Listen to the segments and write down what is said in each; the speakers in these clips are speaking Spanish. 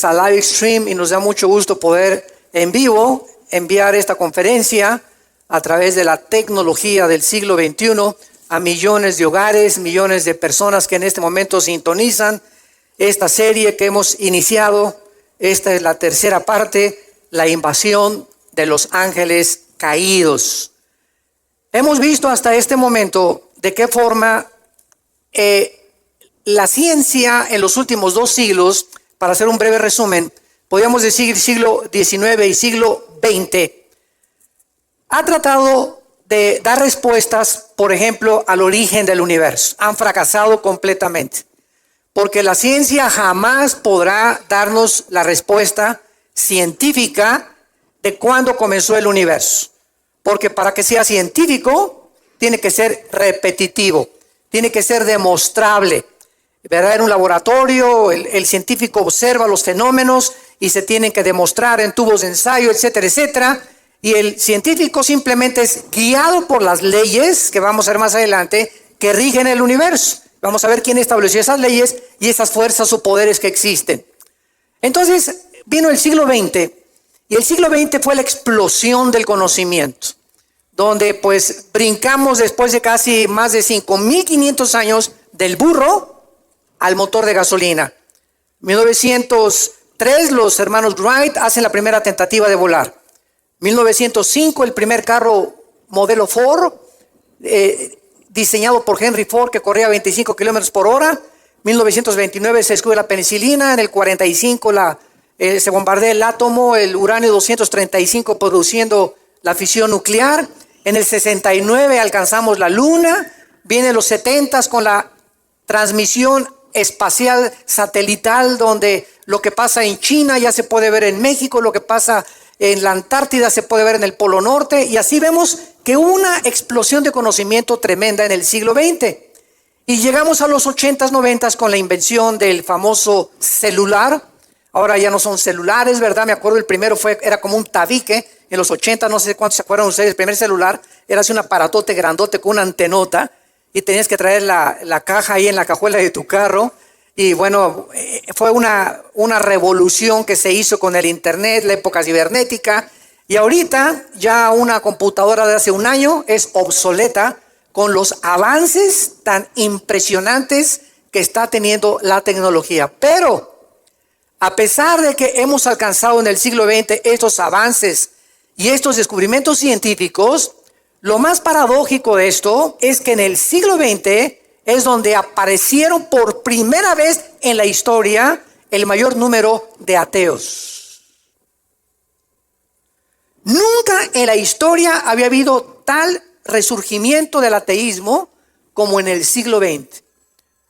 a live stream y nos da mucho gusto poder en vivo enviar esta conferencia a través de la tecnología del siglo XXI a millones de hogares, millones de personas que en este momento sintonizan esta serie que hemos iniciado. Esta es la tercera parte, la invasión de los ángeles caídos. Hemos visto hasta este momento de qué forma la ciencia en los últimos 2 siglos, para hacer un breve resumen, podríamos decir siglo XIX y siglo XX, ha tratado de dar respuestas, por ejemplo, al origen del universo. Han fracasado completamente, porque la ciencia jamás podrá darnos la respuesta científica de cuándo comenzó el universo. Porque para que sea científico, tiene que ser repetitivo, tiene que ser demostrable. ¿Verdad? En un laboratorio, el científico observa los fenómenos y se tienen que demostrar en tubos de ensayo, etcétera, etcétera. Y el científico simplemente es guiado por las leyes, que vamos a ver más adelante, que rigen el universo. Vamos a ver quién estableció esas leyes y esas fuerzas o poderes que existen. Entonces vino el siglo XX, y el siglo XX fue la explosión del conocimiento, donde pues brincamos después de casi más de 5.500 años del burro al motor de gasolina. En 1903 los hermanos Wright hacen la primera tentativa de volar. 1905 el primer carro modelo Ford, diseñado por Henry Ford, que corría a 25 kilómetros por hora. 1929 se descubre la penicilina. En el 45 se bombardea el átomo, el uranio 235 produciendo la fisión nuclear. En el 69 alcanzamos la luna. Vienen los 70 con la transmisión espacial satelital, donde lo que pasa en China ya se puede ver en México, lo que pasa en la Antártida se puede ver en el Polo Norte, y así vemos que hubo una explosión de conocimiento tremenda en el siglo XX. Y llegamos a los 80s, 90s con la invención del famoso celular. Ahora ya no son celulares, ¿verdad? Me acuerdo el primero era como un tabique en los 80, no sé cuántos se acuerdan ustedes. El primer celular era así un aparatote grandote con una antenota, y tenías que traer la caja ahí en la cajuela de tu carro. Y bueno, fue una revolución que se hizo con el internet, la época cibernética. Y ahorita ya una computadora de hace un año es obsoleta con los avances tan impresionantes que está teniendo la tecnología. Pero a pesar de que hemos alcanzado en el siglo XX estos avances y estos descubrimientos científicos, lo más paradójico de esto es que en el siglo XX es donde aparecieron por primera vez en la historia el mayor número de ateos. Nunca en la historia había habido tal resurgimiento del ateísmo como en el siglo XX.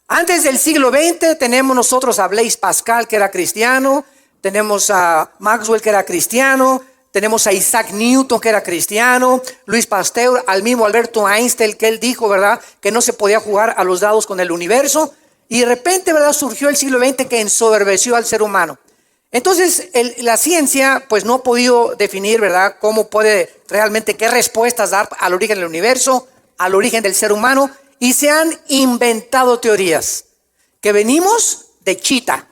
Antes del siglo XX tenemos nosotros a Blaise Pascal, que era cristiano, tenemos a Maxwell, que era cristiano, tenemos a Isaac Newton, que era cristiano, Luis Pasteur, al mismo Alberto Einstein, que él dijo, ¿verdad?, que no se podía jugar a los dados con el universo. Y de repente, ¿verdad?, surgió el siglo XX que ensoberbeció al ser humano. Entonces, la ciencia, pues no ha podido definir, ¿verdad?, cómo puede realmente, qué respuestas dar al origen del universo, al origen del ser humano. Y se han inventado teorías, que venimos de chita,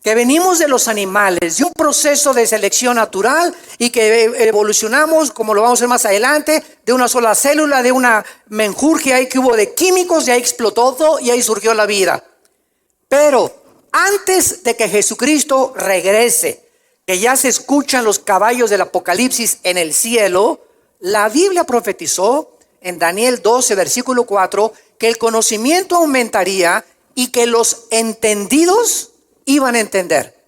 que venimos de los animales, de un proceso de selección natural, y que evolucionamos, como lo vamos a ver más adelante, de una sola célula, de una menjurje ahí que hubo de químicos, y ahí explotó todo y ahí surgió la vida. Pero antes de que Jesucristo regrese, que ya se escuchan los caballos del Apocalipsis en el cielo, la Biblia profetizó en Daniel 12, versículo 4, que el conocimiento aumentaría y que los entendidos iban a entender.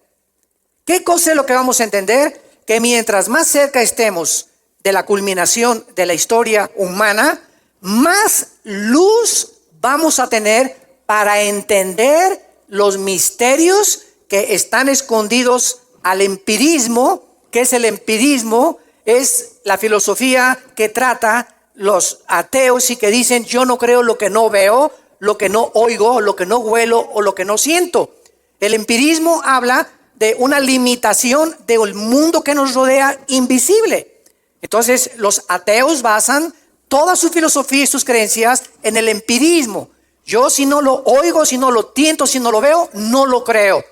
¿Qué cosa es lo que vamos a entender? Que mientras más cerca estemos de la culminación de la historia humana, más luz vamos a tener para entender los misterios que están escondidos al empirismo. ¿Qué es el empirismo? Es la filosofía que trata los ateos y que dicen: yo no creo lo que no veo, lo que no oigo, lo que no huelo o lo que no siento. El empirismo habla de una limitación del mundo que nos rodea invisible. Entonces los ateos basan toda su filosofía y sus creencias en el empirismo. Yo, si no lo oigo, si no lo tiento, si no lo veo, no lo creo.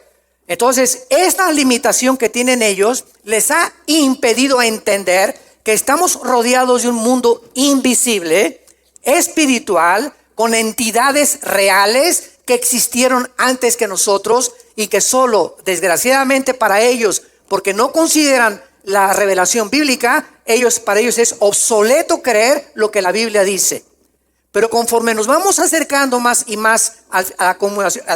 Entonces, esta limitación que tienen ellos les ha impedido entender que estamos rodeados de un mundo invisible, espiritual, con entidades reales que existieron antes que nosotros y que solo, desgraciadamente para ellos, porque no consideran la revelación bíblica, para ellos es obsoleto creer lo que la Biblia dice. Pero conforme nos vamos acercando más y más a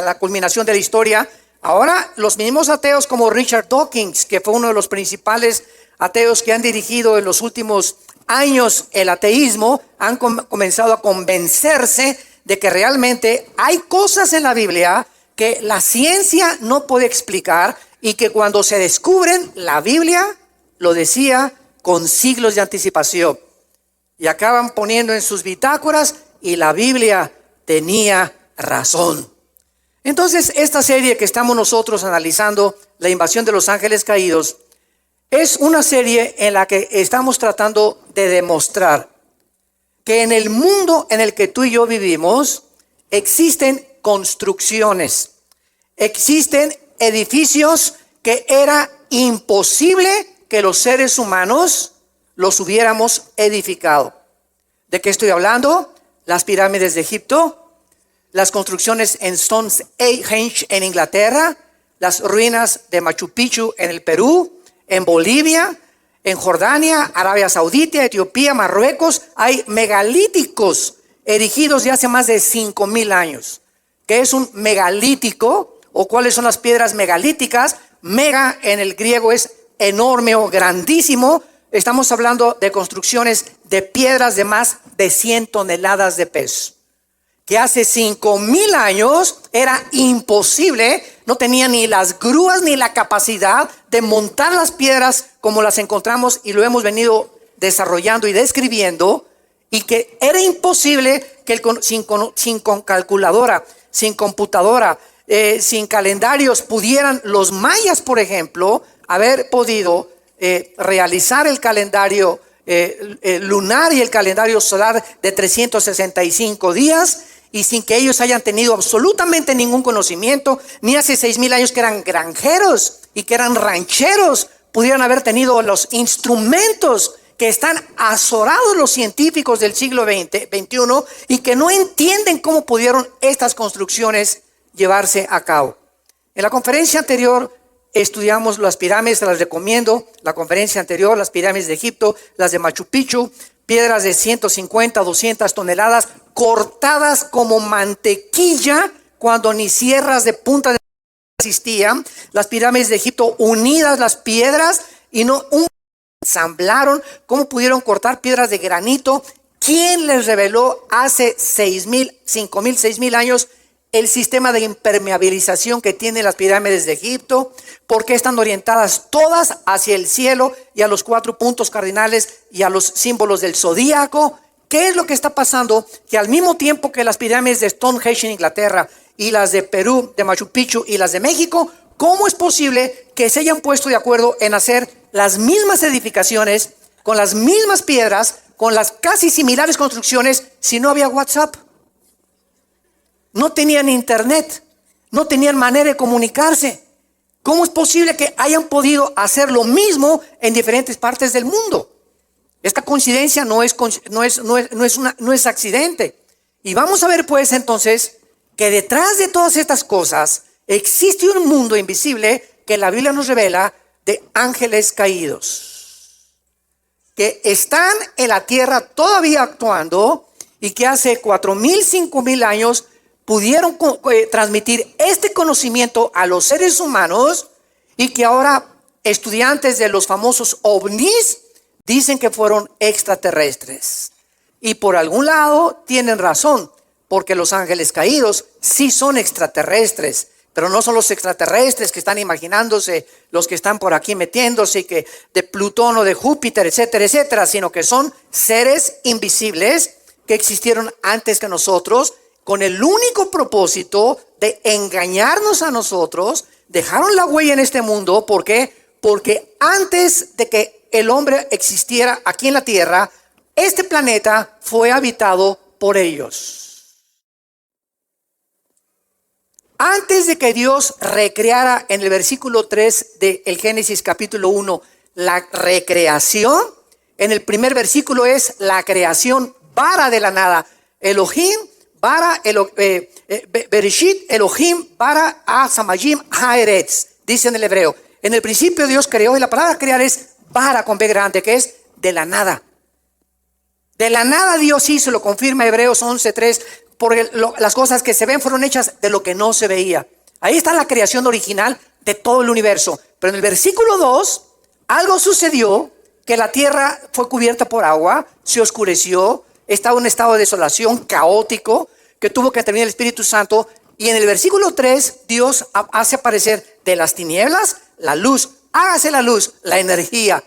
la culminación de la historia, ahora los mismos ateos como Richard Dawkins, que fue uno de los principales ateos que han dirigido en los últimos años el ateísmo, han comenzado a convencerse de que realmente hay cosas en la Biblia que la ciencia no puede explicar y que cuando se descubren, la Biblia lo decía con siglos de anticipación. Y acaban poniendo en sus bitácoras y la Biblia tenía razón. Entonces, esta serie que estamos nosotros analizando, la invasión de los ángeles caídos, es una serie en la que estamos tratando de demostrar que en el mundo en el que tú y yo vivimos existen construcciones, existen edificios que era imposible que los seres humanos los hubiéramos edificado. ¿De qué estoy hablando? Las pirámides de Egipto, las construcciones en Stonehenge en Inglaterra, las ruinas de Machu Picchu en el Perú, en Bolivia, en Jordania, Arabia Saudita, Etiopía, Marruecos. Hay megalíticos erigidos de hace más de 5,000 años. ¿Qué es un megalítico? ¿O cuáles son las piedras megalíticas? Mega en el griego es enorme o grandísimo. Estamos hablando de construcciones de piedras de más de 100 toneladas de peso, que hace 5,000 años era imposible, no tenía ni las grúas ni la capacidad de montar las piedras como las encontramos y lo hemos venido desarrollando y describiendo, y que era imposible que sin calculadora, sin computadora, sin calendarios pudieran los mayas, por ejemplo, haber podido realizar el calendario lunar y el calendario solar de 365 días, y sin que ellos hayan tenido absolutamente ningún conocimiento, ni hace 6,000 años que eran granjeros y que eran rancheros, pudieran haber tenido los instrumentos que están azorados los científicos del siglo XXI y que no entienden cómo pudieron estas construcciones llevarse a cabo. En la conferencia anterior estudiamos las pirámides, se las recomiendo. La conferencia anterior, las pirámides de Egipto, las de Machu Picchu, piedras de 150, 200 toneladas, cortadas como mantequilla cuando ni sierras de punta de existían. Las pirámides de Egipto unidas, las piedras, y no ensamblaron. ¿Cómo pudieron cortar piedras de granito? ¿Quién les reveló hace 6,000, 5,000, 6,000 años el sistema de impermeabilización que tienen las pirámides de Egipto? ¿Por qué están orientadas todas hacia el cielo y a los 4 puntos cardinales y a los símbolos del zodíaco? ¿Qué es lo que está pasando? Que al mismo tiempo que las pirámides de Stonehenge en Inglaterra y las de Perú, de Machu Picchu y las de México, ¿cómo es posible que se hayan puesto de acuerdo en hacer las mismas edificaciones, con las mismas piedras, con las casi similares construcciones, si no había WhatsApp? No tenían internet, no tenían manera de comunicarse. ¿Cómo es posible que hayan podido hacer lo mismo en diferentes partes del mundo? Esta coincidencia no es accidente. Y vamos a ver pues entonces que detrás de todas estas cosas existe un mundo invisible que la Biblia nos revela, de ángeles caídos, que están en la tierra todavía actuando y que hace 4,000, 5,000 años pudieron transmitir este conocimiento a los seres humanos, y que ahora estudiantes de los famosos ovnis dicen que fueron extraterrestres. Y por algún lado tienen razón, porque los ángeles caídos sí son extraterrestres, pero no son los extraterrestres que están imaginándose los que están por aquí metiéndose, y que de Plutón o de Júpiter, etcétera, etcétera, sino que son seres invisibles que existieron antes que nosotros, con el único propósito de engañarnos a nosotros. Dejaron la huella en este mundo. ¿Por qué? Porque antes de que el hombre existiera aquí en la tierra, este planeta fue habitado por ellos. Antes de que Dios recreara en el versículo 3 del Génesis capítulo 1 la recreación, en el primer versículo es la creación bara de la nada. Elohim bara, Bereshit Elohim bara Samayim Haaretz, dice en el hebreo. En el principio Dios creó, y la palabra crear es bara con B grande, que es de la nada. De la nada Dios hizo, lo confirma Hebreos 11:3, porque las cosas que se ven fueron hechas de lo que no se veía. Ahí está la creación original de todo el universo. Pero en el versículo 2, algo sucedió, que la tierra fue cubierta por agua, se oscureció, estaba en un estado de desolación caótico, que tuvo que intervenir el Espíritu Santo. Y en el versículo 3, Dios hace aparecer de las tinieblas la luz. Hágase la luz, la energía.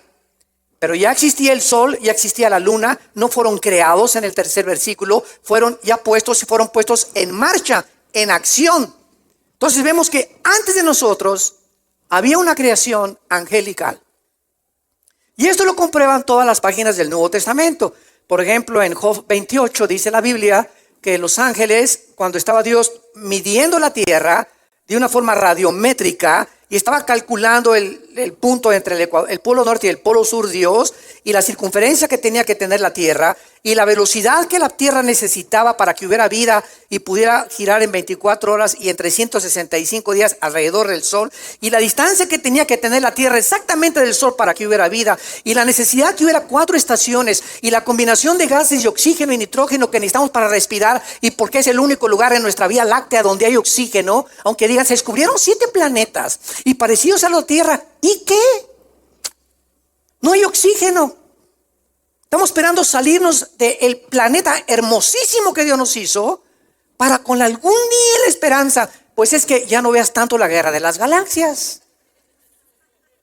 Pero ya existía el sol, ya existía la luna, no fueron creados en el tercer versículo, fueron ya puestos y fueron puestos en marcha, en acción. Entonces vemos que antes de nosotros había una creación angelical. Y esto lo comprueban todas las páginas del Nuevo Testamento. Por ejemplo, en Job 28 dice la Biblia que los ángeles, cuando estaba Dios midiendo la tierra de una forma radiométrica, y estaba calculando el punto entre el polo norte y el polo sur Dios, y la circunferencia que tenía que tener la tierra, y la velocidad que la tierra necesitaba para que hubiera vida y pudiera girar en 24 horas y en 365 días alrededor del sol, y la distancia que tenía que tener la tierra exactamente del sol para que hubiera vida, y la necesidad que hubiera 4 estaciones, y la combinación de gases de oxígeno y nitrógeno que necesitamos para respirar, y porque es el único lugar en nuestra Vía Láctea donde hay oxígeno, aunque digan, se descubrieron 7 planetas y parecidos a la Tierra. ¿Y qué? No hay oxígeno. Estamos esperando salirnos del planeta hermosísimo que Dios nos hizo para con algún día la esperanza. Pues es que ya no veas tanto la guerra de las galaxias.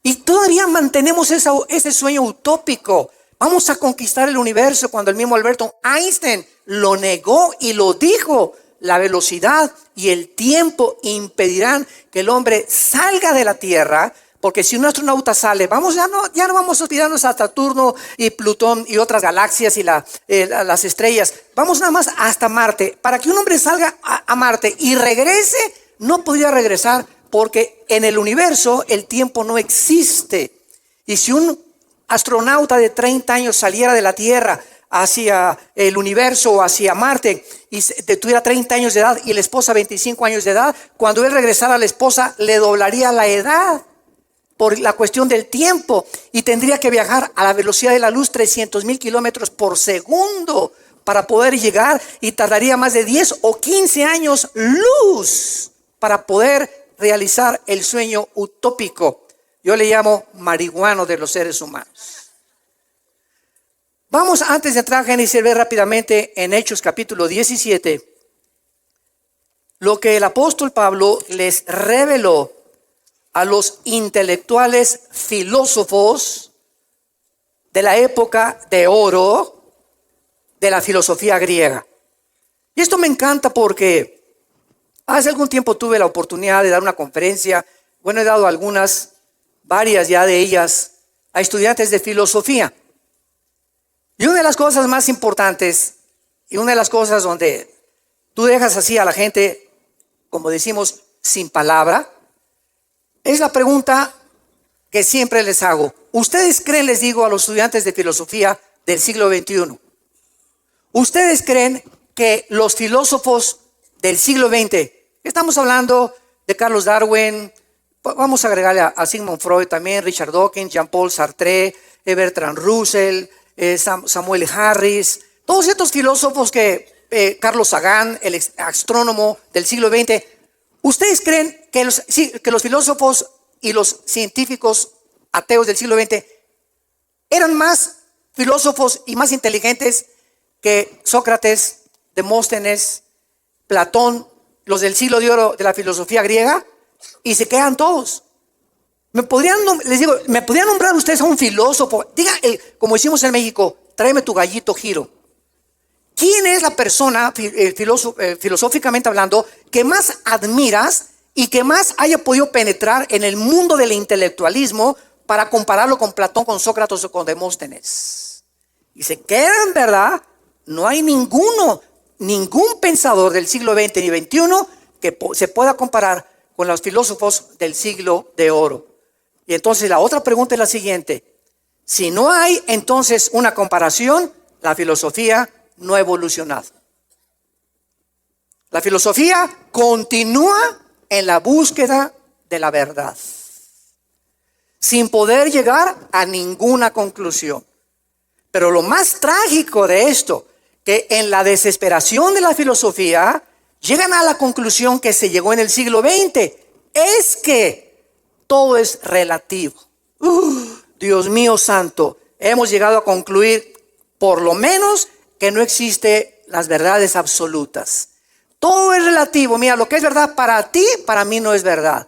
Y todavía mantenemos ese sueño utópico. Vamos a conquistar el universo, cuando el mismo Alberto Einstein lo negó y lo dijo. La velocidad y el tiempo impedirán que el hombre salga de la Tierra, porque si un astronauta sale, ya no vamos a olvidarnos a Saturno y Plutón y otras galaxias y las estrellas. Vamos nada más hasta Marte. Para que un hombre salga a Marte y regrese, no podría regresar, porque en el universo el tiempo no existe. Y si un astronauta de 30 años saliera de la Tierra hacia el universo o hacia Marte y tuviera 30 años de edad y la esposa 25 años de edad, cuando él regresara, la esposa le doblaría la edad por la cuestión del tiempo, y tendría que viajar a la velocidad de la luz, 300,000 kilómetros por segundo, para poder llegar, y tardaría más de 10 o 15 años luz para poder realizar el sueño utópico. Yo le llamo marihuano de los seres humanos. Vamos, antes de entrar a Génesis, ver rápidamente en Hechos capítulo 17 lo que el apóstol Pablo les reveló a los intelectuales filósofos de la época de oro de la filosofía griega. Y esto me encanta porque hace algún tiempo tuve la oportunidad de dar una conferencia. Bueno, he dado varias ya de ellas, a estudiantes de filosofía. Y una de las cosas más importantes, y una de las cosas donde tú dejas así a la gente, como decimos, sin palabra, es la pregunta que siempre les hago. ¿Ustedes creen, les digo a los estudiantes de filosofía del siglo XXI, ustedes creen que los filósofos del siglo XX, estamos hablando de Carlos Darwin, vamos a agregarle a Sigmund Freud también, Richard Dawkins, Jean-Paul Sartre, Bertrand Russell, Samuel Harris, todos estos filósofos Carlos Sagan, el astrónomo del siglo XX, ¿ustedes creen que los filósofos y los científicos ateos del siglo XX eran más filósofos y más inteligentes que Sócrates, Demóstenes, Platón, los del siglo de oro de la filosofía griega? Y se quedan todos. ¿Me podrían nombrar ustedes a un filósofo? Diga, como decimos en México, tráeme tu gallito Giro. ¿Quién es la persona, filosóficamente hablando, que más admiras y que más haya podido penetrar en el mundo del intelectualismo para compararlo con Platón, con Sócrates o con Demóstenes? Y se quedan, ¿verdad? No hay ningún pensador del siglo XX ni XXI que se pueda comparar con los filósofos del siglo de oro. Y entonces la otra pregunta es la siguiente: si no hay entonces una comparación, la filosofía no ha evolucionado. La filosofía continúa en la búsqueda de la verdad, sin poder llegar a ninguna conclusión. Pero lo más trágico de esto, que en la desesperación de la filosofía, llegan a la conclusión que se llegó en el siglo XX, es que todo es relativo. Dios mío santo, hemos llegado a concluir, por lo menos, que no existen las verdades absolutas. Todo es relativo. Mira, lo que es verdad para ti, para mí no es verdad.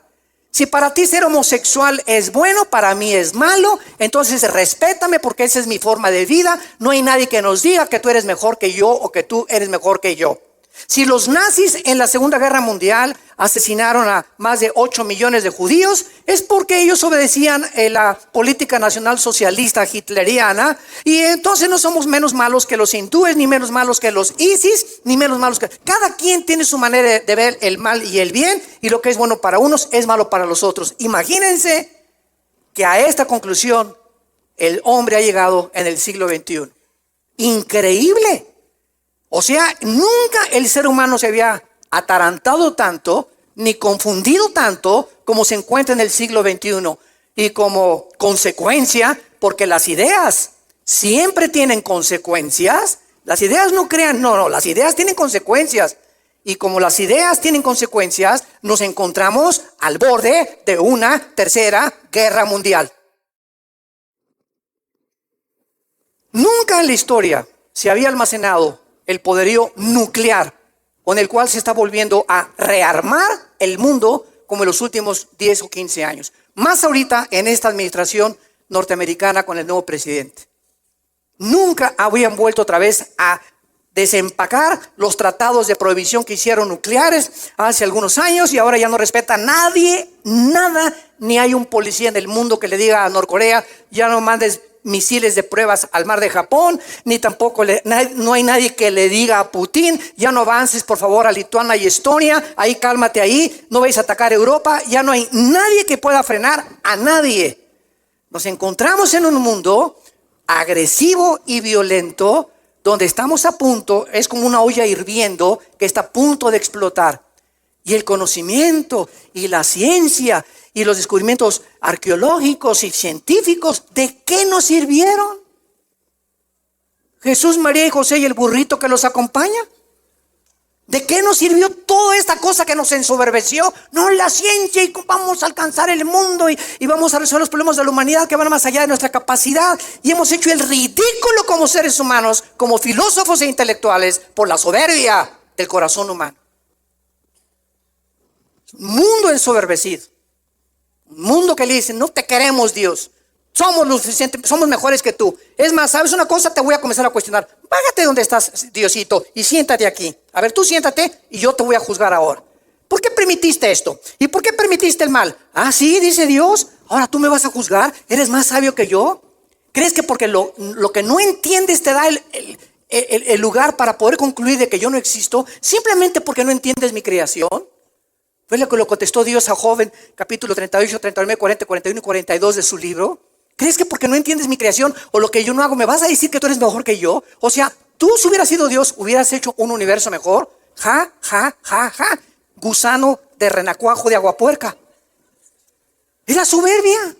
Si para ti ser homosexual es bueno, para mí es malo, entonces respétame porque esa es mi forma de vida. No hay nadie que nos diga que tú eres mejor que yo o que tú eres mejor que yo. Si los nazis en la Segunda Guerra Mundial asesinaron a más de 8 millones de judíos, es porque ellos obedecían la política nacional socialista hitleriana, y entonces no somos menos malos que los hindúes, ni menos malos que los ISIS, ni menos malos que... Cada quien tiene su manera de ver el mal y el bien, y lo que es bueno para unos es malo para los otros. Imagínense que a esta conclusión el hombre ha llegado en el siglo XXI. Increíble. O sea, nunca el ser humano se había atarantado tanto, ni confundido tanto como se encuentra en el siglo XXI. Y como consecuencia, porque las ideas siempre tienen consecuencias. Las ideas no crean, no, las ideas tienen consecuencias. Y como las ideas tienen consecuencias, nos encontramos al borde de una tercera guerra mundial. Nunca en la historia se había almacenado el poderío nuclear con el cual se está volviendo a rearmar el mundo como en los últimos 10 o 15 años. Más ahorita en esta administración norteamericana con el nuevo presidente. Nunca habían vuelto otra vez a desempacar los tratados de prohibición que hicieron nucleares hace algunos años, y ahora ya no respeta a nadie, nada, ni hay un policía en el mundo que le diga a Norcorea: ya no mandes misiles de pruebas al mar de Japón, ni tampoco no hay nadie que le diga a Putin: ya no avances por favor a Lituania y Estonia, ahí cálmate, ahí no vais a atacar Europa. Ya no hay nadie que pueda frenar a nadie. Nos encontramos en un mundo agresivo y violento, donde estamos a punto, es como una olla hirviendo que está a punto de explotar. Y el conocimiento y la ciencia y los descubrimientos arqueológicos y científicos, ¿de qué nos sirvieron? Jesús, María y José y el burrito que los acompaña. ¿De qué nos sirvió toda esta cosa que nos ensoberbeció? No, la ciencia, y vamos a alcanzar el mundo y vamos a resolver los problemas de la humanidad que van más allá de nuestra capacidad. Y hemos hecho el ridículo como seres humanos, como filósofos e intelectuales, por la soberbia del corazón humano. Un mundo ensoberbecido. Un mundo que le dice: no te queremos, Dios. Somos lo suficiente, somos mejores que tú. Es más, ¿sabes una cosa? Te voy a comenzar a cuestionar. Bájate donde estás, Diosito, y siéntate aquí. A ver, tú siéntate y yo te voy a juzgar ahora. ¿Por qué permitiste esto? ¿Y por qué permitiste el mal? Ah, sí, dice Dios. Ahora tú me vas a juzgar. ¿Eres más sabio que yo? ¿Crees que porque lo que no entiendes te da el lugar para poder concluir de que yo no existo? Simplemente porque no entiendes mi creación. Fue lo que lo contestó Dios a Job, capítulo 38, 39, 40, 41 y 42 de su libro. ¿Crees que porque no entiendes mi creación o lo que yo no hago, me vas a decir que tú eres mejor que yo? O sea, tú, si hubieras sido Dios, hubieras hecho un universo mejor. Ja, ja, ja, ja. Gusano de renacuajo de aguapuerca. Es la soberbia.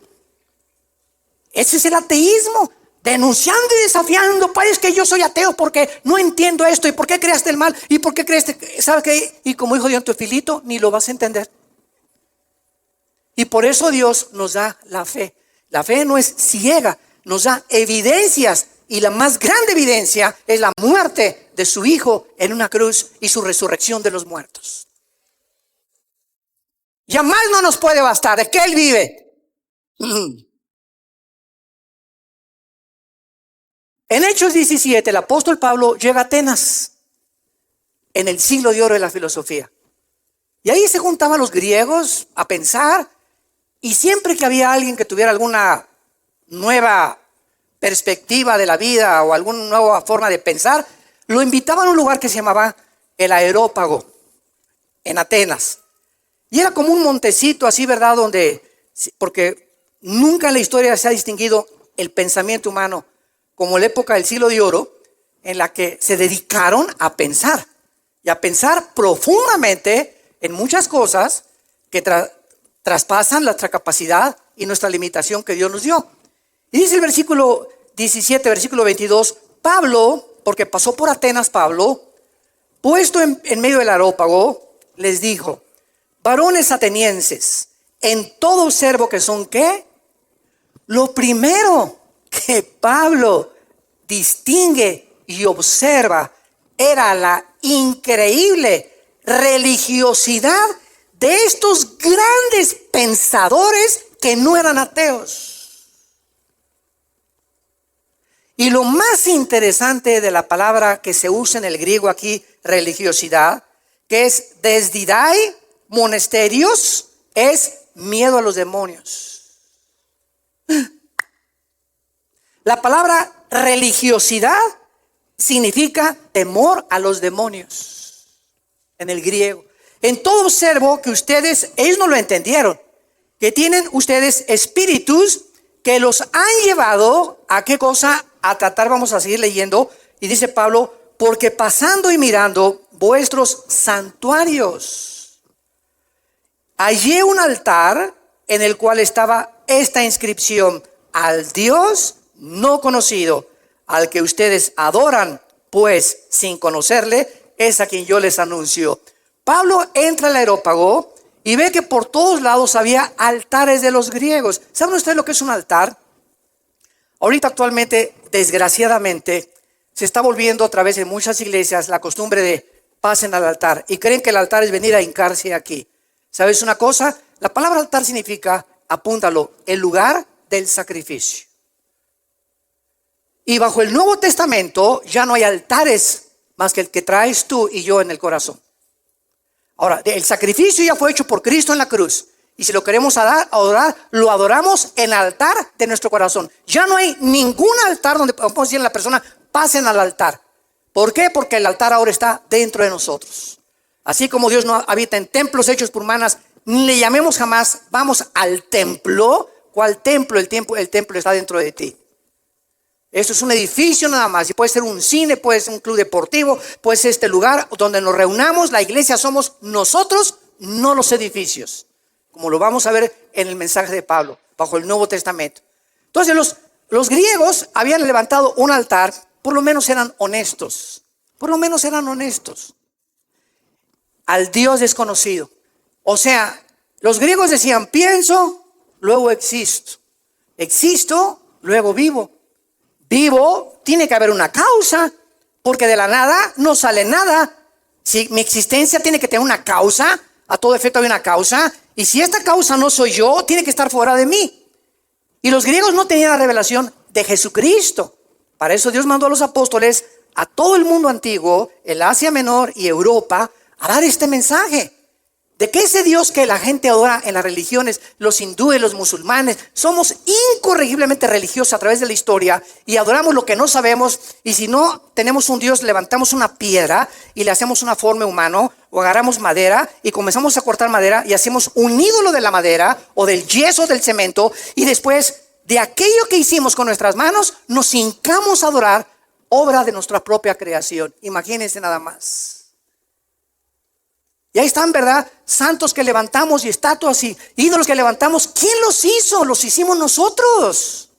Ese es el ateísmo. Denunciando y desafiando: pues que yo soy ateo porque no entiendo esto. ¿Y por qué creaste el mal? ¿Y por qué creaste? ¿Sabes qué? Y como dijo Dios Teofilito, ni lo vas a entender. Y por eso Dios nos da la fe. La fe no es ciega, nos da evidencias, y la más grande evidencia es la muerte de su Hijo en una cruz y su resurrección de los muertos. Ya más no nos puede bastar, es que Él vive. En Hechos 17, el apóstol Pablo llega a Atenas, en el siglo de oro de la filosofía. Y ahí se juntaban los griegos a pensar. Y siempre que había alguien que tuviera alguna nueva perspectiva de la vida o alguna nueva forma de pensar, lo invitaban a un lugar que se llamaba el Areópago. en Atenas. Y era como un montecito así, ¿verdad? Porque nunca en la historia se ha distinguido el pensamiento humano como la época del siglo de oro, en la que se dedicaron a pensar. Y a pensar profundamente en muchas cosas que traspasan nuestra capacidad y nuestra limitación que Dios nos dio. Y dice el versículo 17, versículo 22, Pablo, porque pasó por Atenas Pablo, puesto en medio del areópago, les dijo: varones atenienses, en todo observo que son ¿qué? Lo primero que Pablo distingue y observa era la increíble religiosidad de estos grandes pensadores que no eran ateos. Y lo más interesante de la palabra que se usa en el griego aquí, religiosidad, que es desdidai, monasterios, es miedo a los demonios. La palabra religiosidad significa temor a los demonios en el griego. En todo observo que ellos no lo entendieron, que tienen ustedes espíritus que los han llevado a qué cosa, a tratar, vamos a seguir leyendo, y dice Pablo, porque pasando y mirando vuestros santuarios, hallé un altar en el cual estaba esta inscripción: al Dios no conocido, al que ustedes adoran, pues sin conocerle, es a quien yo les anuncio. Pablo entra al areópago y ve que por todos lados había altares de los griegos. ¿Saben ustedes lo que es un altar? Ahorita actualmente, desgraciadamente, se está volviendo a través de muchas iglesias la costumbre de pasen al altar y creen que el altar es venir a hincarse aquí. ¿Sabes una cosa? La palabra altar significa, apúntalo, el lugar del sacrificio. Y bajo el Nuevo Testamento ya no hay altares más que el que traes tú y yo en el corazón. Ahora, el sacrificio ya fue hecho por Cristo en la cruz. Y si lo queremos adorar, lo adoramos en el altar de nuestro corazón. Ya no hay ningún altar donde podemos decir a la persona, pasen al altar. ¿Por qué? Porque el altar ahora está dentro de nosotros. Así como Dios no habita en templos hechos por manos, ni le llamemos jamás, vamos al templo. ¿Cuál templo? El templo está dentro de ti. Esto es un edificio nada más, y puede ser un cine, puede ser un club deportivo, puede ser este lugar donde nos reunamos. La iglesia somos nosotros, no los edificios, como lo vamos a ver en el mensaje de Pablo, bajo el Nuevo Testamento. Entonces los griegos habían levantado un altar, por lo menos eran honestos, al Dios desconocido. O sea, los griegos decían, pienso, luego existo, luego vivo. Vivo, tiene que haber una causa, porque de la nada no sale nada. Si mi existencia tiene que tener una causa, a todo efecto hay una causa, y si esta causa no soy yo, tiene que estar fuera de mí. Y los griegos no tenían la revelación de Jesucristo. Para eso Dios mandó a los apóstoles a todo el mundo antiguo, el Asia Menor y Europa, a dar este mensaje. De que ese Dios que la gente adora en las religiones, los hindúes, los musulmanes, somos incorregiblemente religiosos a través de la historia y adoramos lo que no sabemos. Y si no tenemos un Dios, levantamos una piedra y le hacemos una forma humana, o agarramos madera y comenzamos a cortar madera y hacemos un ídolo de la madera o del yeso, del cemento, y después de aquello que hicimos con nuestras manos nos hincamos a adorar obra de nuestra propia creación. Imagínense nada más. Y ahí están, ¿verdad? Santos que levantamos y estatuas y ídolos que levantamos. ¿Quién los hizo? Los hicimos nosotros.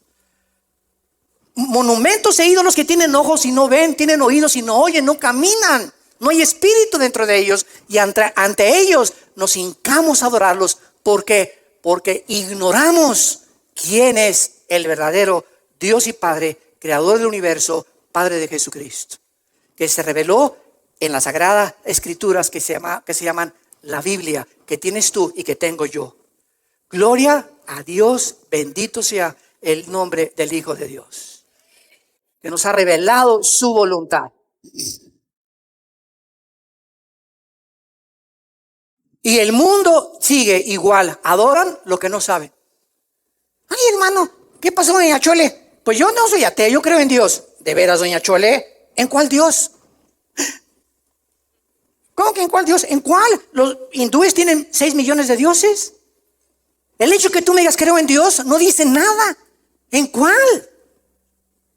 Monumentos e ídolos que tienen ojos y no ven, tienen oídos y no oyen, no caminan. No hay espíritu dentro de ellos. Y ante ellos nos hincamos a adorarlos. ¿Por qué? Porque ignoramos quién es el verdadero Dios y Padre, creador del universo, Padre de Jesucristo, que se reveló en las sagradas escrituras que se llaman la Biblia, que tienes tú y que tengo yo. Gloria a Dios, bendito sea el nombre del Hijo de Dios, que nos ha revelado su voluntad. Y el mundo sigue igual, adoran lo que no saben. Ay, hermano, ¿qué pasó, doña Chole? Pues yo no soy ateo, yo creo en Dios. ¿De veras, doña Chole? ¿En cuál Dios? ¿Cómo que en cuál Dios? ¿En cuál? ¿Los hindúes tienen 6 millones de dioses? El hecho que tú me digas creo en Dios no dice nada. ¿En cuál?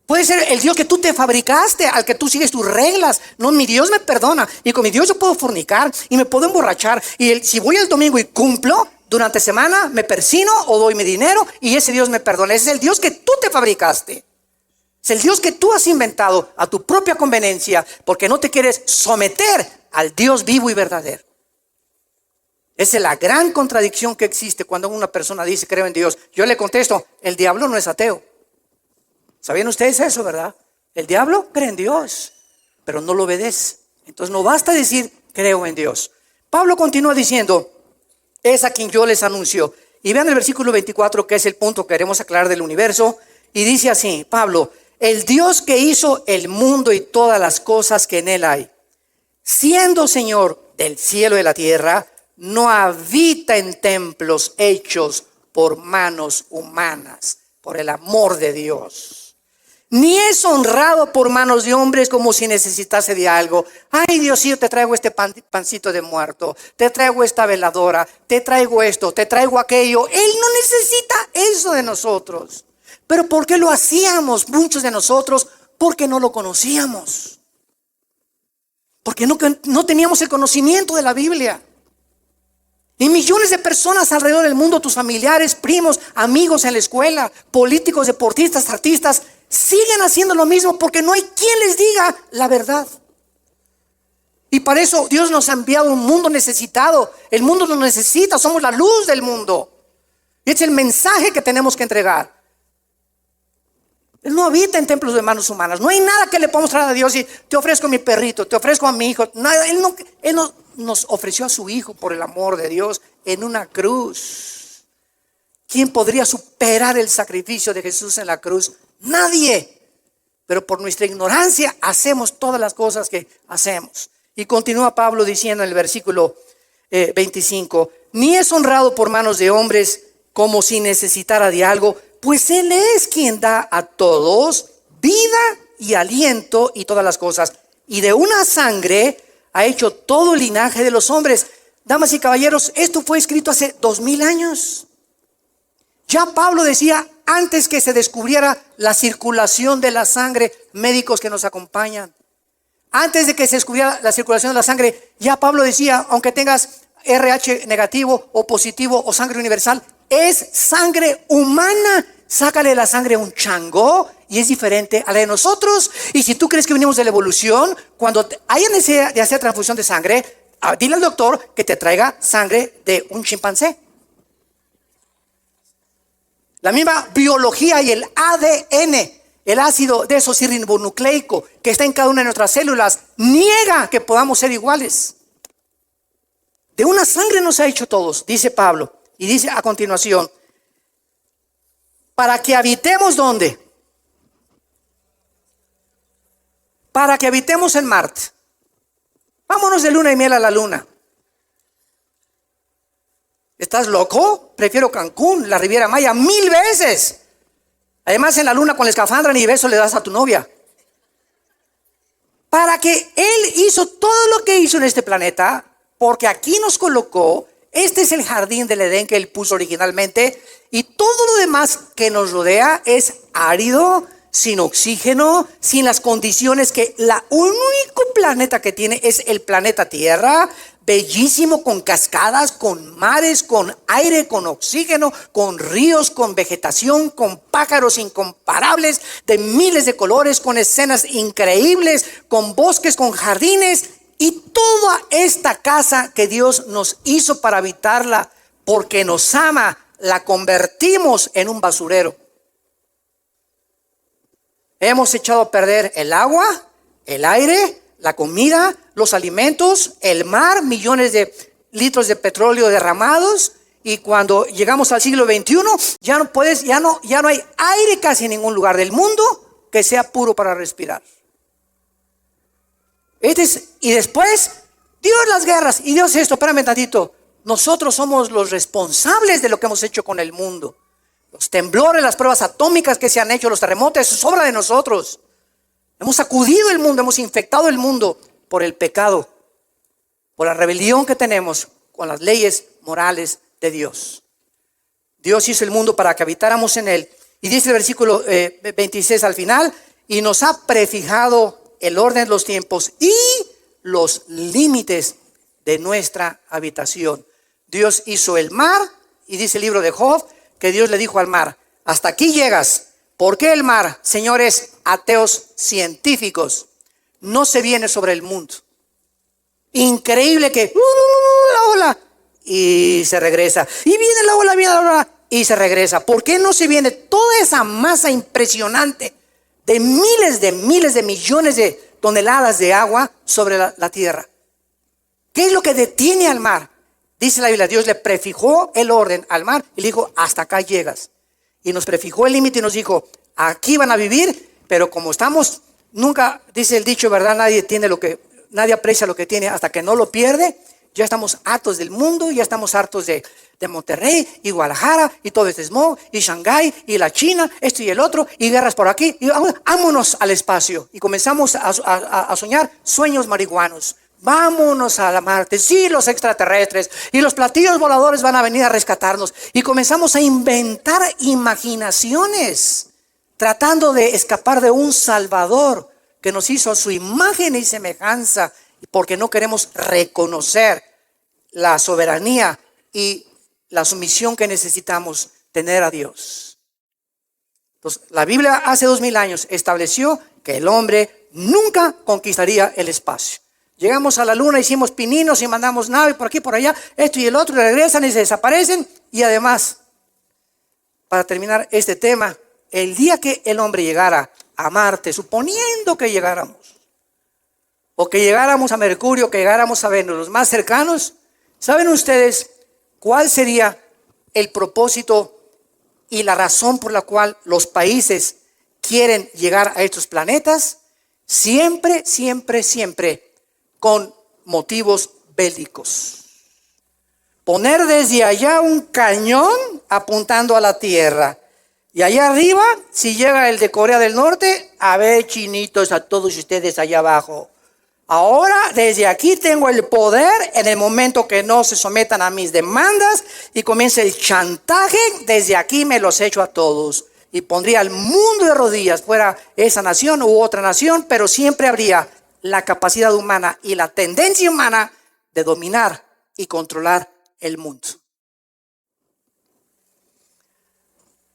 Puede ser el Dios que tú te fabricaste, al que tú sigues tus reglas. No, mi Dios me perdona. Y con mi Dios yo puedo fornicar y me puedo emborrachar. Y si voy el domingo y cumplo, durante semana me persino o doy mi dinero y ese Dios me perdona. Ese es el Dios que tú te fabricaste. Es el Dios que tú has inventado a tu propia conveniencia porque no te quieres someter al Dios vivo y verdadero. Esa es la gran contradicción que existe cuando una persona dice creo en Dios. Yo le contesto, el diablo no es ateo. ¿Sabían ustedes eso, verdad? El diablo cree en Dios, pero no lo obedece. Entonces no basta decir creo en Dios. Pablo continúa diciendo, es a quien yo les anuncio. Y vean el versículo 24, que es el punto que queremos aclarar del universo. Y dice así, Pablo, el Dios que hizo el mundo y todas las cosas que en él hay, siendo Señor del cielo y de la tierra, no habita en templos hechos por manos humanas, por el amor de Dios. Ni es honrado por manos de hombres como si necesitase de algo. Ay, Diosito, te traigo este pancito de muerto, te traigo esta veladora, te traigo esto, te traigo aquello. Él no necesita eso de nosotros. Pero ¿por qué lo hacíamos muchos de nosotros? Porque no lo conocíamos. Porque no teníamos el conocimiento de la Biblia. Y millones de personas alrededor del mundo, tus familiares, primos, amigos en la escuela, políticos, deportistas, artistas, siguen haciendo lo mismo porque no hay quien les diga la verdad. Y para eso Dios nos ha enviado un mundo necesitado. El mundo nos necesita, somos la luz del mundo. Y es el mensaje que tenemos que entregar. Él no habita en templos de manos humanas. No hay nada que le podamos traer a Dios y te ofrezco a mi perrito, te ofrezco a mi hijo. Nada, Él no nos ofreció a su hijo por el amor de Dios en una cruz. ¿Quién podría superar el sacrificio de Jesús en la cruz? Nadie. Pero por nuestra ignorancia hacemos todas las cosas que hacemos. Y continúa Pablo diciendo en el versículo 25, ni es honrado por manos de hombres como si necesitara de algo, pues Él es quien da a todos vida y aliento y todas las cosas. Y de una sangre ha hecho todo el linaje de los hombres. Damas y caballeros, esto fue escrito hace 2000 años. Ya Pablo decía, antes que se descubriera la circulación de la sangre, médicos que nos acompañan, antes de que se descubriera la circulación de la sangre, ya Pablo decía, aunque tengas RH negativo o positivo o sangre universal, es sangre humana. Sácale la sangre a un chango y es diferente a la de nosotros. Y si tú crees que venimos de la evolución, cuando haya necesidad de hacer transfusión de sangre, dile al doctor que te traiga sangre de un chimpancé. La misma biología y el ADN, el ácido desoxirribonucleico que está en cada una de nuestras células, niega que podamos ser iguales. De una sangre nos ha hecho todos, dice Pablo. Y dice a continuación, para que habitemos ¿dónde? Para que habitemos en Marte. Vámonos de luna de miel a la luna. ¿Estás loco? Prefiero Cancún, la Riviera Maya, 1000 veces. Además en la luna con la escafandra ni beso le das a tu novia. Para que Él hizo todo lo que hizo en este planeta, porque aquí nos colocó. Este es el jardín del Edén que Él puso originalmente. Y todo lo demás que nos rodea es árido, sin oxígeno, sin las condiciones que el único planeta que tiene es el planeta Tierra. Bellísimo, con cascadas, con mares, con aire, con oxígeno, con ríos, con vegetación, con pájaros incomparables de miles de colores, con escenas increíbles, con bosques, con jardines. Y toda esta casa que Dios nos hizo para habitarla, porque nos ama, la convertimos en un basurero. Hemos echado a perder el agua, el aire, la comida, los alimentos, el mar, millones de litros de petróleo derramados. Y cuando llegamos al siglo XXI, ya no hay aire casi en ningún lugar del mundo que sea puro para respirar. Y después, Dios las guerras y Dios esto, espérame tantito. Nosotros somos los responsables de lo que hemos hecho con el mundo. Los temblores, las pruebas atómicas que se han hecho, los terremotos, eso es obra de nosotros. Hemos sacudido el mundo, hemos infectado el mundo por el pecado por la rebelión que tenemos con las leyes morales de Dios. Dios hizo el mundo para que habitáramos en él. Y dice el versículo 26 al final, y nos ha prefijado el orden de los tiempos y los límites de nuestra habitación. Dios hizo el mar, y dice el libro de Job, que Dios le dijo al mar, hasta aquí llegas. ¿Por qué el mar, señores ateos científicos, no se viene sobre el mundo? Increíble que la ola y se regresa, y viene la ola y se regresa. ¿Por qué no se viene toda esa masa impresionante de miles de millones de toneladas de agua sobre la tierra? ¿Qué es lo que detiene al mar? Dice la Biblia, Dios le prefijó el orden al mar y le dijo, hasta acá llegas. Y nos prefijó el límite y nos dijo, aquí van a vivir, pero como estamos, nunca, dice el dicho, ¿verdad? Nadie aprecia lo que tiene hasta que no lo pierde. Ya estamos hartos del mundo, ya estamos hartos de Monterrey y Guadalajara y todo este smog y Shanghái y la China, esto y el otro y guerras por aquí. Y vámonos al espacio y comenzamos a soñar sueños marihuanos. Vámonos a la Marte, sí, los extraterrestres y los platillos voladores van a venir a rescatarnos. Y comenzamos a inventar imaginaciones, tratando de escapar de un Salvador que nos hizo a su imagen y semejanza, porque no queremos reconocer la soberanía y la sumisión que necesitamos tener a Dios. Entonces, la Biblia hace 2000 años estableció que el hombre nunca conquistaría el espacio. Llegamos a la luna, hicimos pininos y mandamos naves por aquí, por allá, esto y el otro, y regresan y se desaparecen. Y además, para terminar este tema, el día que el hombre llegara a Marte, suponiendo que llegáramos, o que llegáramos a Mercurio, que llegáramos a Venus, los más cercanos, ¿saben ustedes cuál sería el propósito y la razón por la cual los países quieren llegar a estos planetas? Siempre con motivos bélicos. Poner desde allá un cañón apuntando a la tierra. Y allá arriba, si llega el de Corea del Norte, a ver, chinitos, a todos ustedes allá abajo. Ahora, desde aquí tengo el poder, en el momento que no se sometan a mis demandas y comience el chantaje, desde aquí me los echo a todos. Y pondría al mundo de rodillas, fuera esa nación u otra nación, pero siempre habría la capacidad humana y la tendencia humana de dominar y controlar el mundo.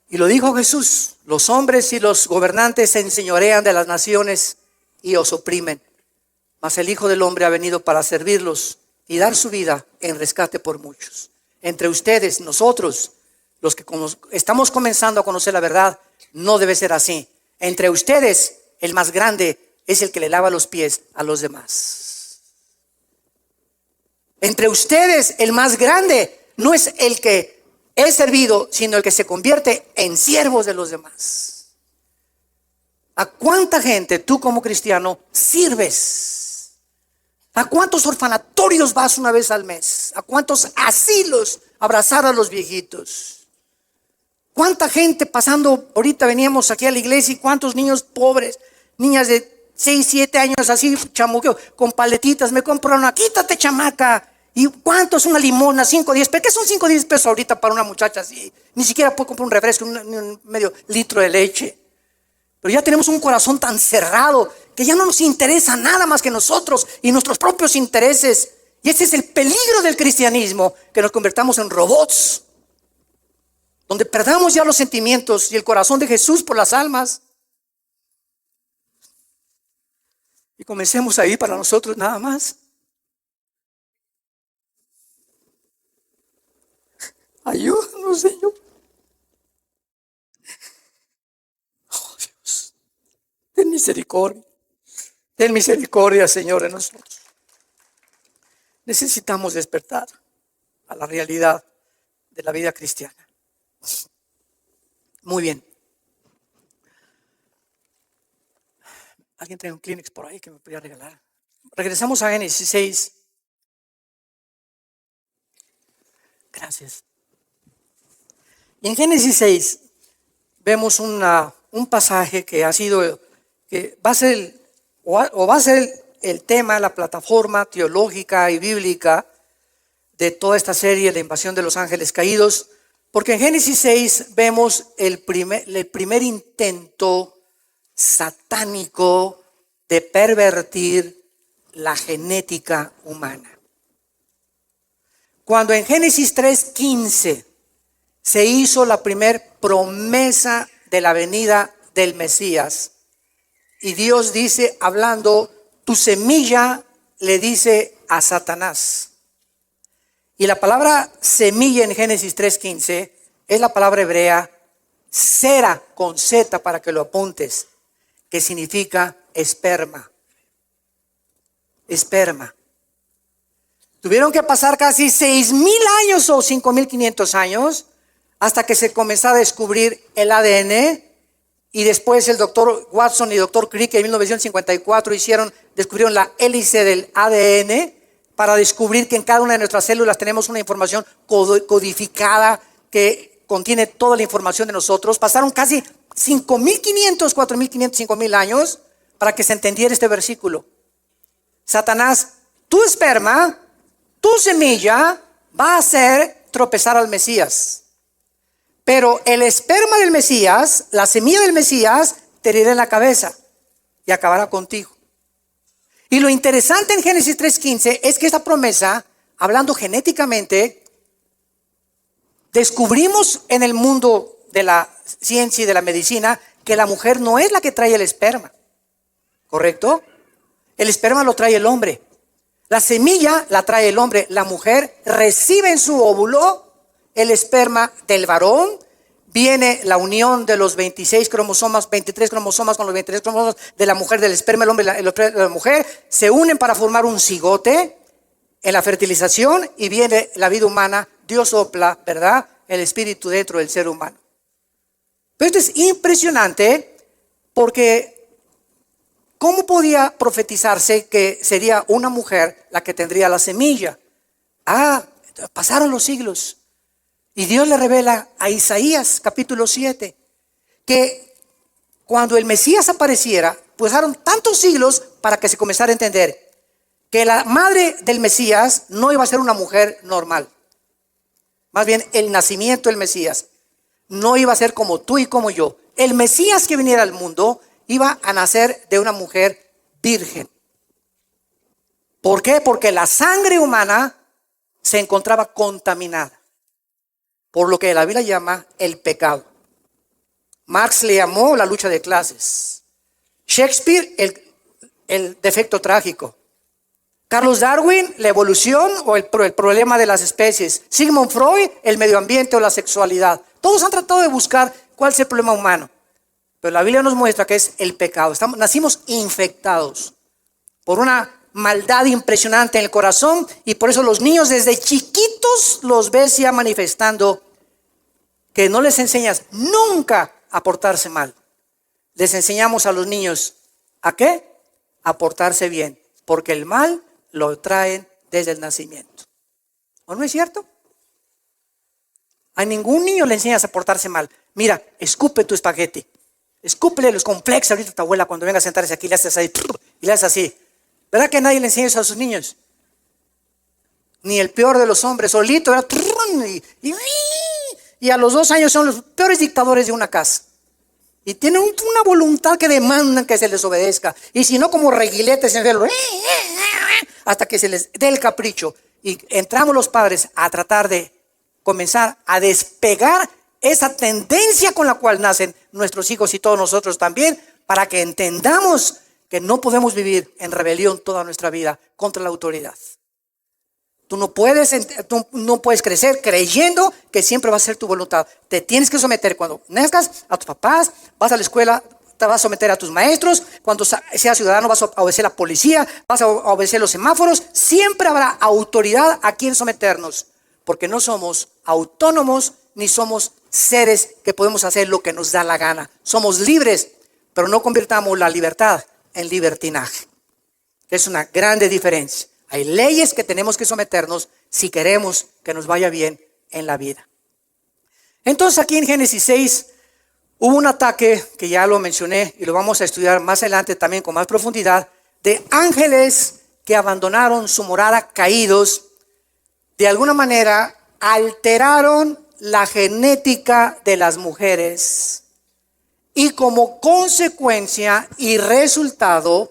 Y lo dijo Jesús, los hombres y los gobernantes se enseñorean de las naciones y os oprimen, mas el Hijo del Hombre ha venido para servirlos y dar su vida en rescate por muchos. Entre ustedes, nosotros, los que estamos comenzando a conocer la verdad, no debe ser así. Entre ustedes, el más grande es el que le lava los pies a los demás. Entre ustedes, el más grande no es el que es servido, sino el que se convierte en siervos de los demás. ¿A cuánta gente tú como cristiano sirves? ¿A cuántos orfanatorios vas una vez al mes? ¿A cuántos asilos abrazar a los viejitos? ¿Cuánta gente pasando? Ahorita veníamos aquí a la iglesia y cuántos niños pobres, niñas de 6, 7 años así, chamuqueo, con paletitas, me compro una, quítate chamaca. ¿Y cuánto es una limona? 5, 10 pesos. ¿Qué son 5, 10 pesos ahorita para una muchacha así? Ni siquiera puede comprar un refresco, un medio litro de leche. Pero ya tenemos un corazón tan cerrado que ya no nos interesa nada más que nosotros y nuestros propios intereses. Y ese es el peligro del cristianismo, que nos convertamos en robots, donde perdamos ya los sentimientos y el corazón de Jesús por las almas. Y comencemos ahí para nosotros nada más. Ayúdanos, Señor. Oh, Dios, ten misericordia. Ten misericordia, Señor, de nosotros. Necesitamos despertar a la realidad de la vida cristiana. Muy bien. ¿Alguien trae un Kleenex por ahí que me podría regalar? Regresamos a Génesis 6. Gracias. Y en Génesis 6 vemos un pasaje que va a ser el tema, la plataforma teológica y bíblica de toda esta serie, la invasión de los ángeles caídos, porque en Génesis 6 vemos el primer intento satánico de pervertir la genética humana. Cuando en Génesis 3:15 se hizo la primer promesa de la venida del Mesías, y Dios dice, hablando, tu semilla le dice a Satanás. Y la palabra semilla en Génesis 3:15 es la palabra hebrea sera con Z para que lo apuntes, que significa esperma. Esperma. Tuvieron que pasar casi 6,000 años o 5,500 años hasta que se comenzó a descubrir el ADN. Y después el doctor Watson y el doctor Crick en 1954 descubrieron la hélice del ADN para descubrir que en cada una de nuestras células tenemos una información codificada que contiene toda la información de nosotros. Pasaron casi 5,500, 4,500, 5,000 años para que se entendiera este versículo. Satanás, tu esperma, tu semilla va a hacer tropezar al Mesías. Pero el esperma del Mesías, la semilla del Mesías, te herirá en la cabeza y acabará contigo. Y lo interesante en Génesis 3:15 es que esta promesa, hablando genéticamente, descubrimos en el mundo de la ciencia y de la medicina que la mujer no es la que trae el esperma. ¿Correcto? El esperma lo trae el hombre. La semilla la trae el hombre. La mujer recibe en su óvulo el esperma del varón, viene la unión de los 23 cromosomas con los 23 cromosomas de la mujer, del esperma del hombre de la mujer, se unen para formar un cigote en la fertilización y viene la vida humana. Dios sopla, ¿verdad?, el espíritu dentro del ser humano. Pero esto es impresionante porque ¿cómo podía profetizarse que sería una mujer la que tendría la semilla? Pasaron los siglos. Y Dios le revela a Isaías capítulo 7 que cuando el Mesías apareciera, pasaron tantos siglos para que se comenzara a entender que la madre del Mesías no iba a ser una mujer normal. Más bien el nacimiento del Mesías no iba a ser como tú y como yo. El Mesías que viniera al mundo iba a nacer de una mujer virgen. ¿Por qué? Porque la sangre humana se encontraba contaminada por lo que la Biblia llama el pecado. Marx le llamó la lucha de clases. Shakespeare, el defecto trágico. Carlos Darwin, la evolución o el problema de las especies. Sigmund Freud, el medio ambiente o la sexualidad. Todos han tratado de buscar cuál es el problema humano. Pero la Biblia nos muestra que es el pecado. Nacimos infectados por una maldad impresionante en el corazón, y por eso los niños desde chiquitos los ves ya manifestando que no les enseñas nunca a portarse mal. Les enseñamos a los niños ¿a qué? A portarse bien, porque el mal lo traen desde el nacimiento. ¿O no es cierto? A ningún niño le enseñas a portarse mal. Mira, escupe tu espagueti, escúpele los complejos ahorita a tu abuela cuando venga a sentarse aquí, le haces ahí y le haces así. ¿Verdad que nadie le enseña eso a sus niños? Ni el peor de los hombres, solito, ¿verdad? Y a los 2 años son los peores dictadores de una casa. Y tienen una voluntad que demandan que se les obedezca. Y si no, como reguiletes en el cielo, hasta que se les dé el capricho. Y entramos los padres a tratar de comenzar a despegar esa tendencia con la cual nacen nuestros hijos y todos nosotros también, para que entendamos que no podemos vivir en rebelión toda nuestra vida contra la autoridad. Tú no puedes crecer creyendo que siempre va a ser tu voluntad. Te tienes que someter cuando nazcas a tus papás, vas a la escuela, te vas a someter a tus maestros, cuando seas ciudadano vas a obedecer a la policía, vas a obedecer los semáforos. Siempre habrá autoridad a quien someternos, porque no somos autónomos ni somos seres que podemos hacer lo que nos da la gana. Somos libres, pero no convirtamos la libertad en libertinaje. Es una grande diferencia. Hay leyes que tenemos que someternos si queremos que nos vaya bien en la vida. Entonces aquí en Génesis 6 hubo un ataque que ya lo mencioné y lo vamos a estudiar más adelante también con más profundidad, de ángeles que abandonaron su morada caídos, de alguna manera alteraron la genética de las mujeres. Y como consecuencia y resultado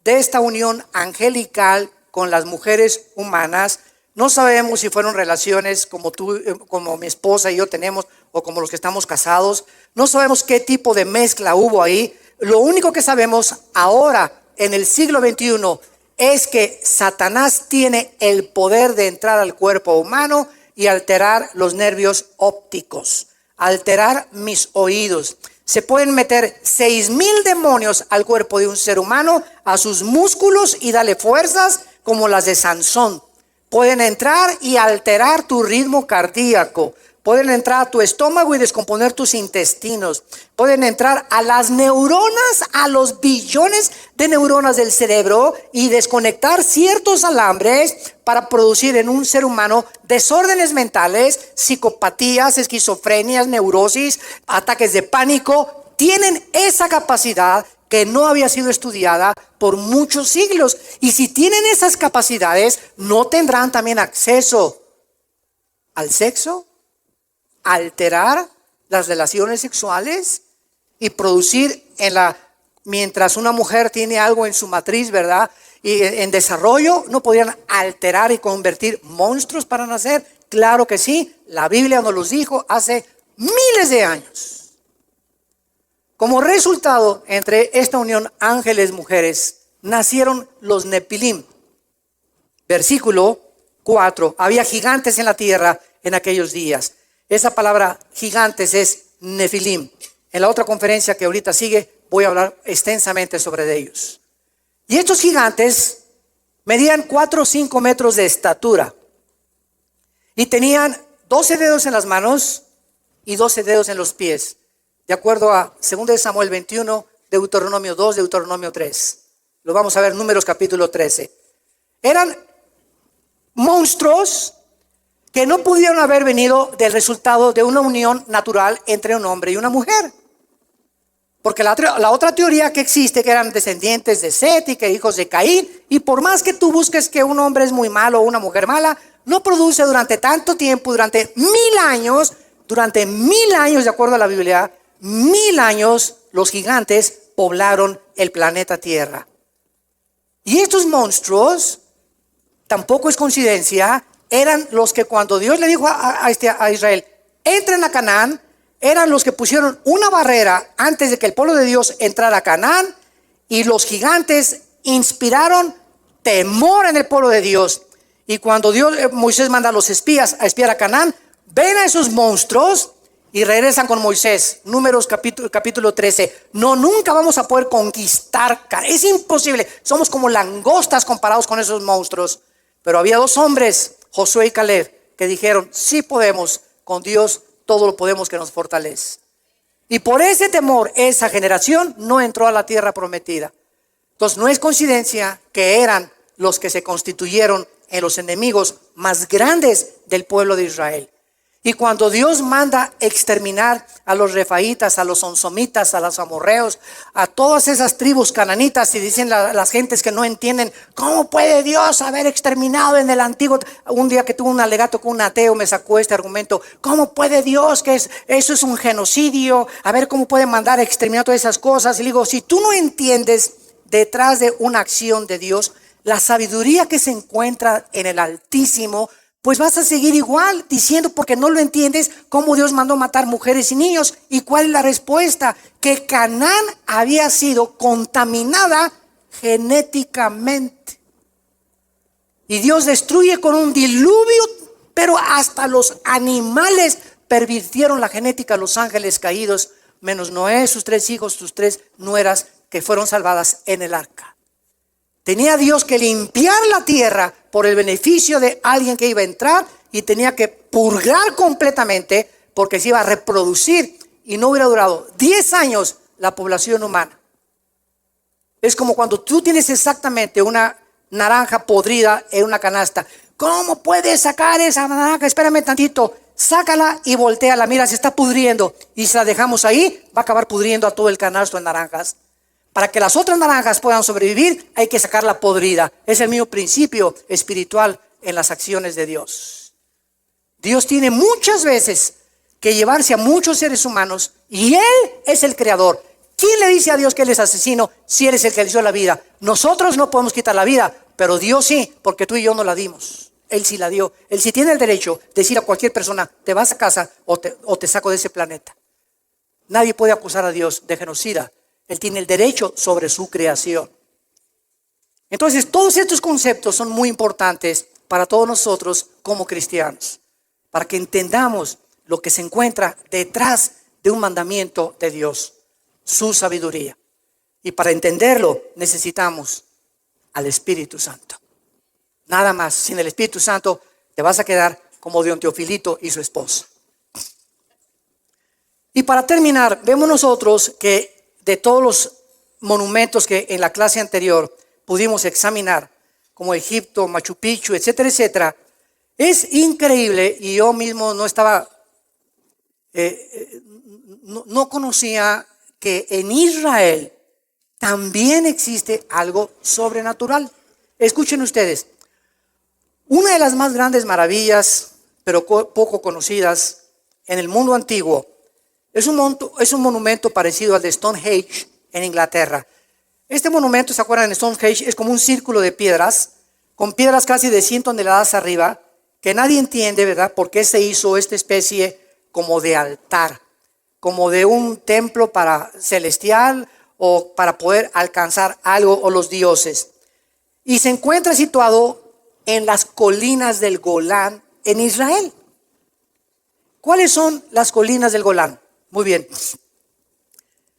de esta unión angelical con las mujeres humanas, no sabemos si fueron relaciones como tú, como mi esposa y yo tenemos, o como los que estamos casados. No sabemos qué tipo de mezcla hubo ahí. Lo único que sabemos ahora, en el siglo XXI, es que Satanás tiene el poder de entrar al cuerpo humano y alterar los nervios ópticos, alterar mis oídos. Se pueden meter 6,000 demonios al cuerpo de un ser humano, a sus músculos, y darle fuerzas como las de Sansón. Pueden entrar y alterar tu ritmo cardíaco. Pueden entrar a tu estómago y descomponer tus intestinos. Pueden entrar a las neuronas, a los billones de neuronas del cerebro, y desconectar ciertos alambres para producir en un ser humano desórdenes mentales, psicopatías, esquizofrenias, neurosis, ataques de pánico. Tienen esa capacidad que no había sido estudiada por muchos siglos. Y si tienen esas capacidades, ¿no tendrán también acceso al sexo? Alterar las relaciones sexuales y producir mientras una mujer tiene algo en su matriz, ¿verdad? Y en desarrollo, ¿no podrían alterar y convertir monstruos para nacer? Claro que sí, la Biblia nos los dijo hace miles de años. Como resultado, entre esta unión ángeles-mujeres, nacieron los Nefilim. Versículo 4, había gigantes en la tierra en aquellos días. Esa palabra gigantes es Nefilim. En la otra conferencia que ahorita sigue voy a hablar extensamente sobre ellos. Y estos gigantes medían 4 o 5 metros de estatura. Y tenían 12 dedos en las manos y 12 dedos en los pies. De acuerdo a 2 Samuel 21, Deuteronomio 2, Deuteronomio 3. Lo vamos a ver en Números capítulo 13. Eran monstruos que no pudieron haber venido del resultado de una unión natural entre un hombre y una mujer. Porque la otra teoría que existe, que eran descendientes de Set y que hijos de Caín, y por más que tú busques que un hombre es muy malo o una mujer mala, no produce durante tanto tiempo, durante 1000 años, de acuerdo a la Biblia, 1000 años los gigantes poblaron el planeta Tierra. Y estos monstruos, tampoco es coincidencia, eran los que cuando Dios le dijo a Israel, entren a Canaán, eran los que pusieron una barrera antes de que el pueblo de Dios entrara a Canaán, y los gigantes inspiraron temor en el pueblo de Dios. Y cuando Moisés manda a los espías a espiar a Canaán, ven a esos monstruos y regresan con Moisés. Números capítulo 13. No, nunca vamos a poder conquistar Canaán. Es imposible. Somos como langostas comparados con esos monstruos. Pero había 2 hombres, Josué y Caleb, que dijeron, sí podemos, con Dios todo lo podemos, que nos fortalece. Y por ese temor, esa generación no entró a la tierra prometida. Entonces no es coincidencia que eran los que se constituyeron en los enemigos más grandes del pueblo de Israel. Y cuando Dios manda exterminar a los refaítas, a los onsomitas, a los amorreos, a todas esas tribus cananitas, y dicen las gentes que no entienden, ¿cómo puede Dios haber exterminado en el antiguo? Un día que tuve un alegato con un ateo me sacó este argumento, ¿cómo puede Dios que eso es un genocidio? A ver, ¿cómo puede mandar a exterminar todas esas cosas? Y le digo, si tú no entiendes detrás de una acción de Dios, la sabiduría que se encuentra en el Altísimo, pues vas a seguir igual diciendo, porque no lo entiendes, cómo Dios mandó matar mujeres y niños. ¿Y cuál es la respuesta? Que Canaán había sido contaminada genéticamente. Y Dios destruye con un diluvio, pero hasta los animales pervirtieron la genética, los ángeles caídos, menos Noé, sus 3 hijos, sus 3 nueras, que fueron salvadas en el arca. Tenía Dios que limpiar la tierra por el beneficio de alguien que iba a entrar, y tenía que purgar completamente porque se iba a reproducir, y no hubiera durado 10 años la población humana. Es como cuando tú tienes exactamente una naranja podrida en una canasta. ¿Cómo puedes sacar esa naranja? Espérame tantito. Sácala y voltéala. Mira, se está pudriendo. Y si la dejamos ahí, va a acabar pudriendo a todo el canasto de naranjas. Para que las otras naranjas puedan sobrevivir, hay que sacar la podrida. Es el mismo principio espiritual en las acciones de Dios. Dios tiene muchas veces que llevarse a muchos seres humanos y Él es el creador. ¿Quién le dice a Dios que Él es asesino si Él es el que le dio la vida? Nosotros no podemos quitar la vida, pero Dios sí, porque tú y yo no la dimos. Él sí la dio. Él sí tiene el derecho de decir a cualquier persona, te vas a casa o te saco de ese planeta. Nadie puede acusar a Dios de genocida. Él tiene el derecho sobre su creación. Entonces, todos estos conceptos son muy importantes para todos nosotros como cristianos, para que entendamos lo que se encuentra detrás de un mandamiento de Dios, su sabiduría. Y para entenderlo necesitamos al Espíritu Santo. Nada más, sin el Espíritu Santo te vas a quedar como don Teofilito y su esposa. Y para terminar, vemos nosotros que de todos los monumentos que en la clase anterior pudimos examinar, como Egipto, Machu Picchu, etcétera, etcétera, es increíble, y yo mismo no estaba, no conocía que en Israel también existe algo sobrenatural. Escuchen ustedes, una de las más grandes maravillas, pero poco conocidas en el mundo antiguo, es un monumento parecido al de Stonehenge en Inglaterra. Este monumento, ¿se acuerdan? En Stonehenge es como un círculo de piedras, con piedras casi de 100 toneladas arriba, que nadie entiende, ¿verdad?, por qué se hizo esta especie como de altar, como de un templo para celestial o para poder alcanzar algo o los dioses. Y se encuentra situado en las colinas del Golán en Israel. ¿Cuáles son las colinas del Golán? Muy bien.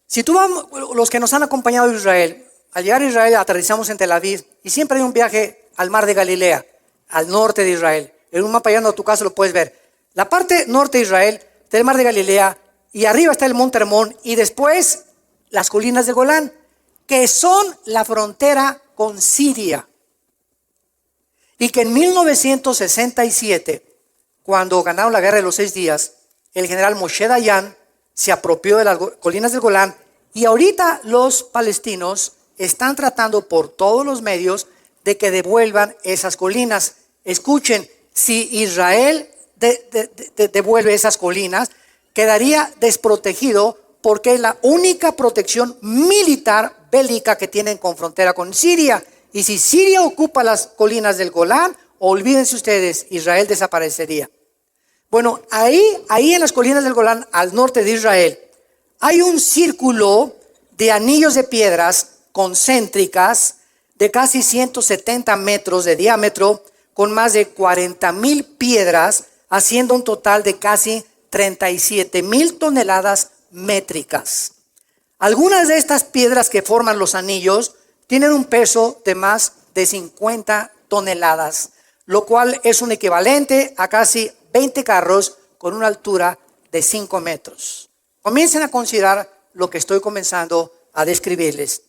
Si tú vamos, los que nos han acompañado a Israel, al llegar a Israel aterrizamos en Tel Aviv y siempre hay un viaje al mar de Galilea, al norte de Israel. En un mapa llegando a tu casa lo puedes ver. La parte norte de Israel, del mar de Galilea, y arriba está el monte Hermón y después las colinas de Golán, que son la frontera con Siria. Y que en 1967, cuando ganaron la guerra de los 6 días, el general Moshe Dayan se apropió de las colinas del Golán y ahorita los palestinos están tratando por todos los medios de que devuelvan esas colinas. Escuchen, si Israel devuelve esas colinas, quedaría desprotegido porque es la única protección militar bélica que tienen con frontera con Siria. Y si Siria ocupa las colinas del Golán, olvídense ustedes, Israel desaparecería. Bueno, ahí en las colinas del Golán, al norte de Israel, hay un círculo de anillos de piedras concéntricas de casi 170 metros de diámetro, con más de 40,000 piedras, haciendo un total de casi 37,000 toneladas métricas. Algunas de estas piedras que forman los anillos tienen un peso de más de 50 toneladas, lo cual es un equivalente a casi 20 carros con una altura de 5 metros. Comiencen a considerar lo que estoy comenzando a describirles.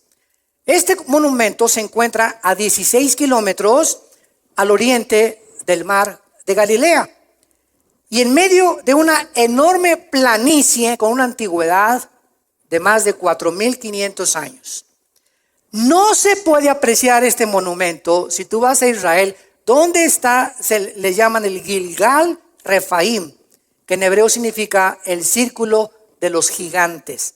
Este monumento se encuentra a 16 kilómetros al oriente del mar de Galilea y en medio de una enorme planicie con una antigüedad de más de 4,500 años. No se puede apreciar este monumento si tú vas a Israel. ¿Dónde está? Le llaman el Gilgal Refaim, que en hebreo significa el círculo de los gigantes.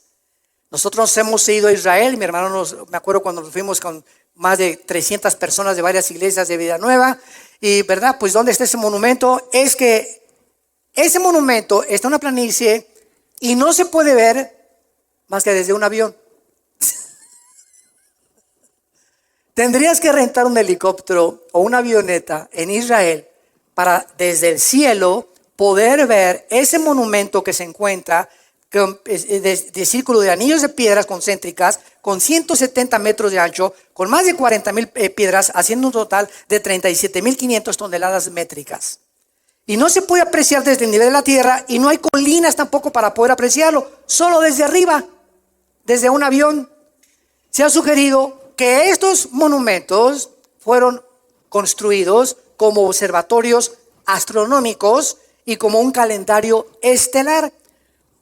Nosotros hemos ido a Israel, mi hermano me acuerdo cuando nos fuimos con más de 300 personas de varias iglesias de Vida Nueva, y verdad, pues ¿dónde está ese monumento? Es que ese monumento está en una planicie y no se puede ver más que desde un avión. Tendrías que rentar un helicóptero o una avioneta en Israel para desde el cielo poder ver ese monumento que se encuentra de círculo de anillos de piedras concéntricas con 170 metros de ancho, con más de 40,000 piedras, haciendo un total de 37,500 toneladas métricas. Y no se puede apreciar desde el nivel de la tierra y no hay colinas tampoco para poder apreciarlo, solo desde arriba, desde un avión. Se ha sugerido que estos monumentos fueron construidos como observatorios astronómicos y como un calendario estelar.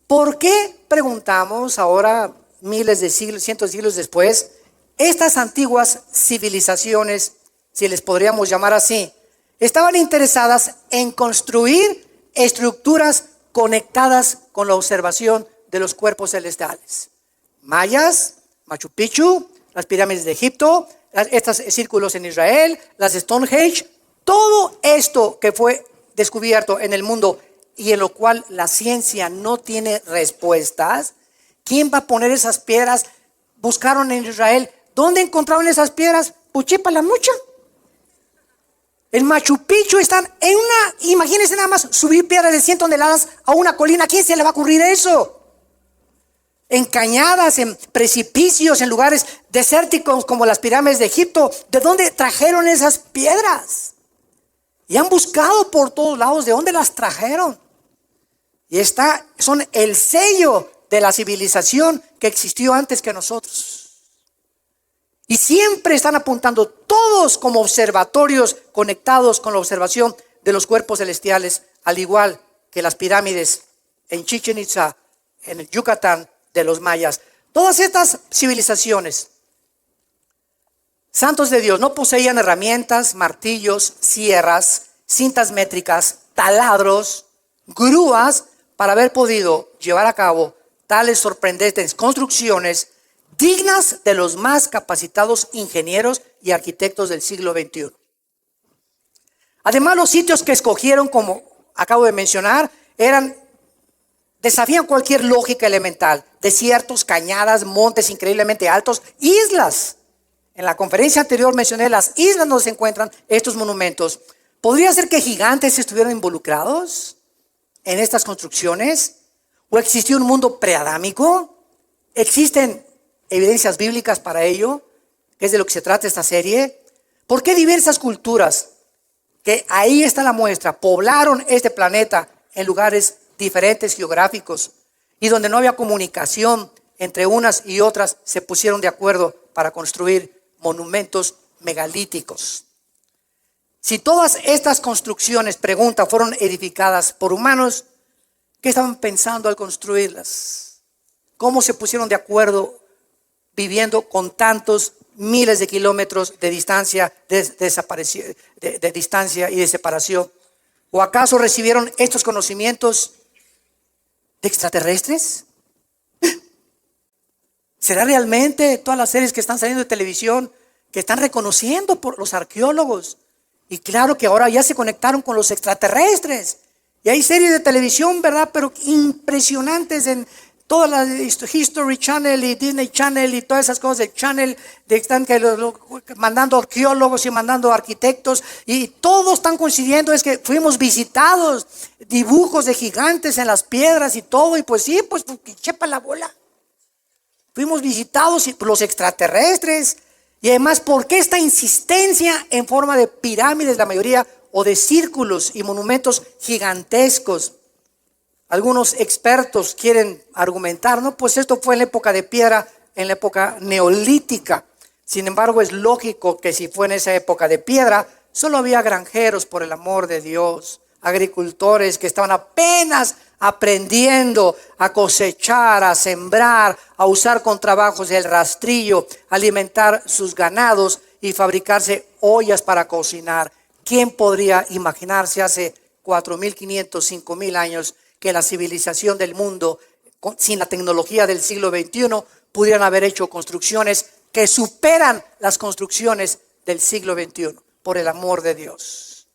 ¿Por qué, preguntamos ahora miles de siglos, cientos de siglos después, estas antiguas civilizaciones, si les podríamos llamar así, estaban interesadas en construir estructuras conectadas con la observación de los cuerpos celestiales. Mayas, Machu Picchu, las pirámides de Egipto, estos círculos en Israel, las Stonehenge, todo esto que fue descubierto en el mundo y en lo cual la ciencia no tiene respuestas. ¿Quién va a poner esas piedras? Buscaron en Israel. ¿Dónde encontraron esas piedras? Puchipa la mucha. En Machu Picchu están en una, imagínense nada más, subir piedras de 100 toneladas a una colina. ¿A quién se le va a ocurrir eso? En cañadas, en precipicios, en lugares desérticos como las pirámides de Egipto. ¿De dónde trajeron esas piedras? Y han buscado por todos lados de dónde las trajeron. Y son el sello de la civilización que existió antes que nosotros. Y siempre están apuntando todos como observatorios conectados con la observación de los cuerpos celestiales, al igual que las pirámides en Chichén Itzá, en el Yucatán de los mayas. Todas estas civilizaciones, santos de Dios, no poseían herramientas, martillos, sierras, cintas métricas, taladros, grúas para haber podido llevar a cabo tales sorprendentes construcciones dignas de los más capacitados ingenieros y arquitectos del siglo XXI. Además, los sitios que escogieron, como acabo de mencionar, desafían cualquier lógica elemental. Desiertos, cañadas, montes increíblemente altos, islas. En la conferencia anterior mencioné las islas donde se encuentran estos monumentos. ¿Podría ser que gigantes estuvieran involucrados en estas construcciones? ¿O existió un mundo preadámico? ¿Existen evidencias bíblicas para ello? Que es de lo que se trata esta serie. ¿Por qué diversas culturas, que ahí está la muestra, poblaron este planeta en lugares diferentes geográficos y donde no había comunicación entre unas y otras, se pusieron de acuerdo para construir monumentos megalíticos? Si todas estas construcciones, pregunta, fueron edificadas por humanos, ¿qué estaban pensando al construirlas? ¿Cómo se pusieron de acuerdo viviendo con tantos miles de kilómetros de distancia, de distancia y de separación? ¿O acaso recibieron estos conocimientos de extraterrestres? ¿Será realmente todas las series que están saliendo de televisión que están reconociendo por los arqueólogos? Y claro que ahora ya se conectaron con los extraterrestres. Y hay series de televisión, ¿verdad? Pero impresionantes en todas las History Channel y Disney Channel y todas esas cosas de Channel, están mandando arqueólogos y mandando arquitectos, y todos están coincidiendo, es que fuimos visitados, dibujos de gigantes en las piedras y todo, y pues sí, pues que chepa la bola. Fuimos visitados por los extraterrestres. Y además, ¿por qué esta insistencia en forma de pirámides, la mayoría, o de círculos y monumentos gigantescos? Algunos expertos quieren argumentar, no, pues esto fue en la época de piedra, en la época neolítica. Sin embargo, es lógico que si fue en esa época de piedra, solo había granjeros, por el amor de Dios, agricultores que estaban apenas aprendiendo a cosechar, a sembrar, a usar con trabajos el rastrillo, alimentar sus ganados y fabricarse ollas para cocinar. ¿Quién podría imaginarse hace 4.500, 5.000 años que la civilización del mundo, sin la tecnología del siglo XXI, pudieran haber hecho construcciones que superan las construcciones del siglo XXI? Por el amor de Dios.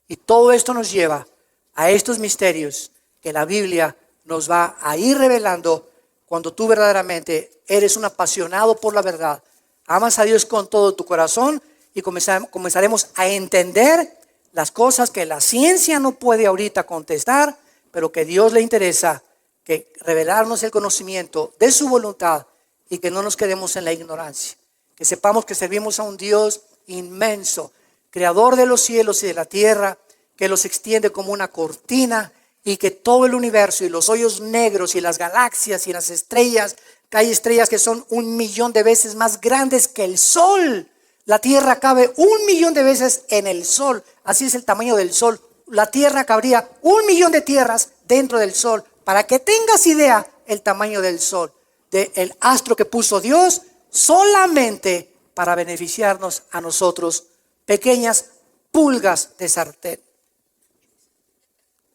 Y todo esto nos lleva a estos misterios que la Biblia nos va a ir revelando cuando tú verdaderamente eres un apasionado por la verdad. Amas a Dios con todo tu corazón y comenzaremos a entender las cosas que la ciencia no puede ahorita contestar, pero que Dios le interesa que revelarnos el conocimiento de su voluntad y que no nos quedemos en la ignorancia. Que sepamos que servimos a un Dios inmenso, creador de los cielos y de la tierra, que los extiende como una cortina, y que todo el universo y los hoyos negros y las galaxias y las estrellas, que hay estrellas que son 1.000.000 de veces más grandes que el sol. La tierra cabe 1.000.000 de veces en el sol. Así es el tamaño del sol. La tierra cabría 1.000.000 de tierras dentro del sol. Para que tengas idea el tamaño del sol. del astro que puso Dios solamente para beneficiarnos a nosotros, pequeñas pulgas de sartén,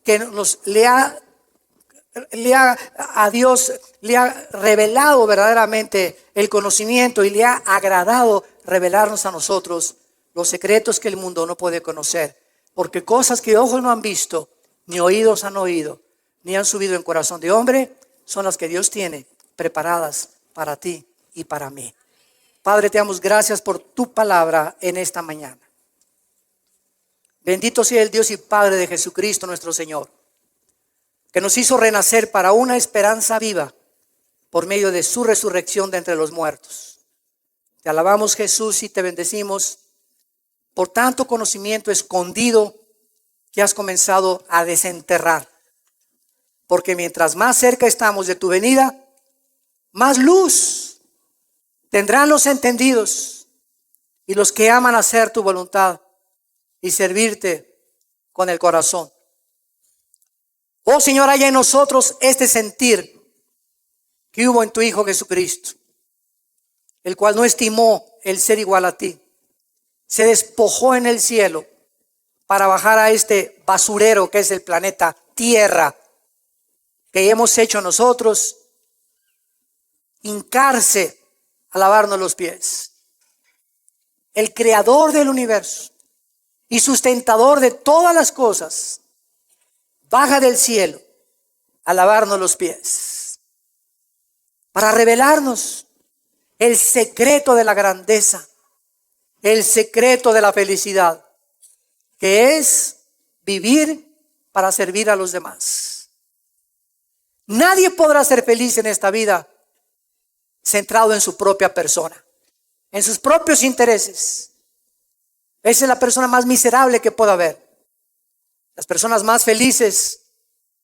que a Dios le ha revelado verdaderamente el conocimiento y le ha agradado revelarnos a nosotros los secretos que el mundo no puede conocer, porque cosas que ojos no han visto, ni oídos han oído, ni han subido en corazón de hombre, son las que Dios tiene preparadas para ti y para mí. Padre, te damos gracias por tu palabra en esta mañana. Bendito sea el Dios y Padre de Jesucristo nuestro Señor, que nos hizo renacer para una esperanza viva por medio de su resurrección de entre los muertos. Te alabamos, Jesús, y te bendecimos por tanto conocimiento escondido que has comenzado a desenterrar. Porque mientras más cerca estamos de tu venida, más luz tendrán los entendidos y los que aman hacer tu voluntad y servirte con el corazón. Oh Señor, haya en nosotros este sentir que hubo en tu Hijo Jesucristo, el cual no estimó el ser igual a ti. Se despojó en el cielo para bajar a este basurero que es el planeta Tierra, que hemos hecho nosotros, hincarse a lavarnos los pies. El creador del universo y sustentador de todas las cosas baja del cielo a lavarnos los pies para revelarnos el secreto de la grandeza, el secreto de la felicidad, que es vivir para servir a los demás. Nadie podrá ser feliz en esta vida centrado en su propia persona, en sus propios intereses. Esa es la persona más miserable que pueda haber. Las personas más felices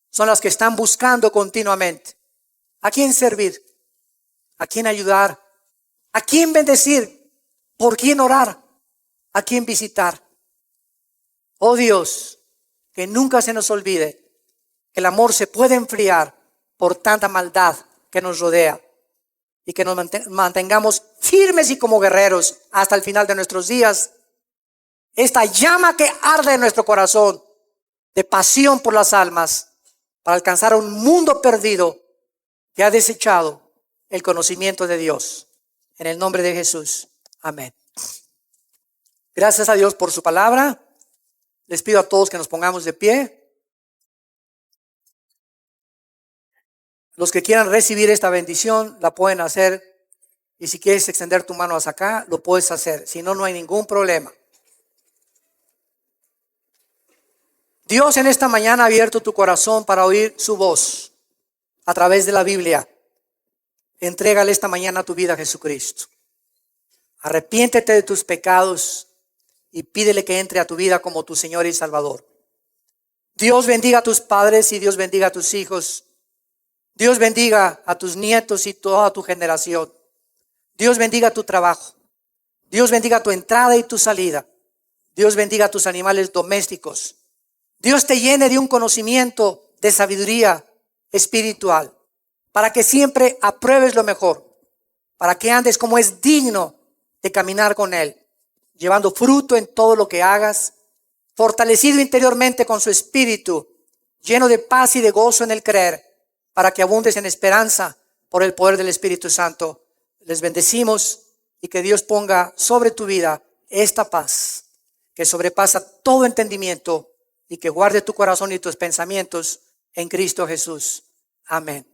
son las que están buscando continuamente a quién servir, a quién ayudar, a quién bendecir, por quién orar, a quién visitar. Oh Dios, que nunca se nos olvide que el amor se puede enfriar por tanta maldad que nos rodea, y que nos mantengamos firmes y como guerreros hasta el final de nuestros días. Esta llama que arde en nuestro corazón de pasión por las almas para alcanzar a un mundo perdido que ha desechado el conocimiento de Dios. En el nombre de Jesús. Amén. Gracias a Dios por su palabra. Les pido a todos que nos pongamos de pie. Los que quieran recibir esta bendición la pueden hacer, y si quieres extender tu mano hacia acá, lo puedes hacer. Si no, no hay ningún problema. Dios en esta mañana ha abierto tu corazón para oír su voz a través de la Biblia. Entrégale esta mañana tu vida a Jesucristo. Arrepiéntete de tus pecados y pídele que entre a tu vida como tu Señor y Salvador. Dios bendiga a tus padres y Dios bendiga a tus hijos. Dios bendiga a tus nietos y toda tu generación. Dios bendiga tu trabajo. Dios bendiga tu entrada y tu salida. Dios bendiga a tus animales domésticos. Dios te llene de un conocimiento de sabiduría espiritual para que siempre apruebes lo mejor, para que andes como es digno de caminar con Él, llevando fruto en todo lo que hagas, fortalecido interiormente con su espíritu, lleno de paz y de gozo en el creer, para que abundes en esperanza por el poder del Espíritu Santo. Les bendecimos y que Dios ponga sobre tu vida esta paz que sobrepasa todo entendimiento y que guarde tu corazón y tus pensamientos en Cristo Jesús. Amén.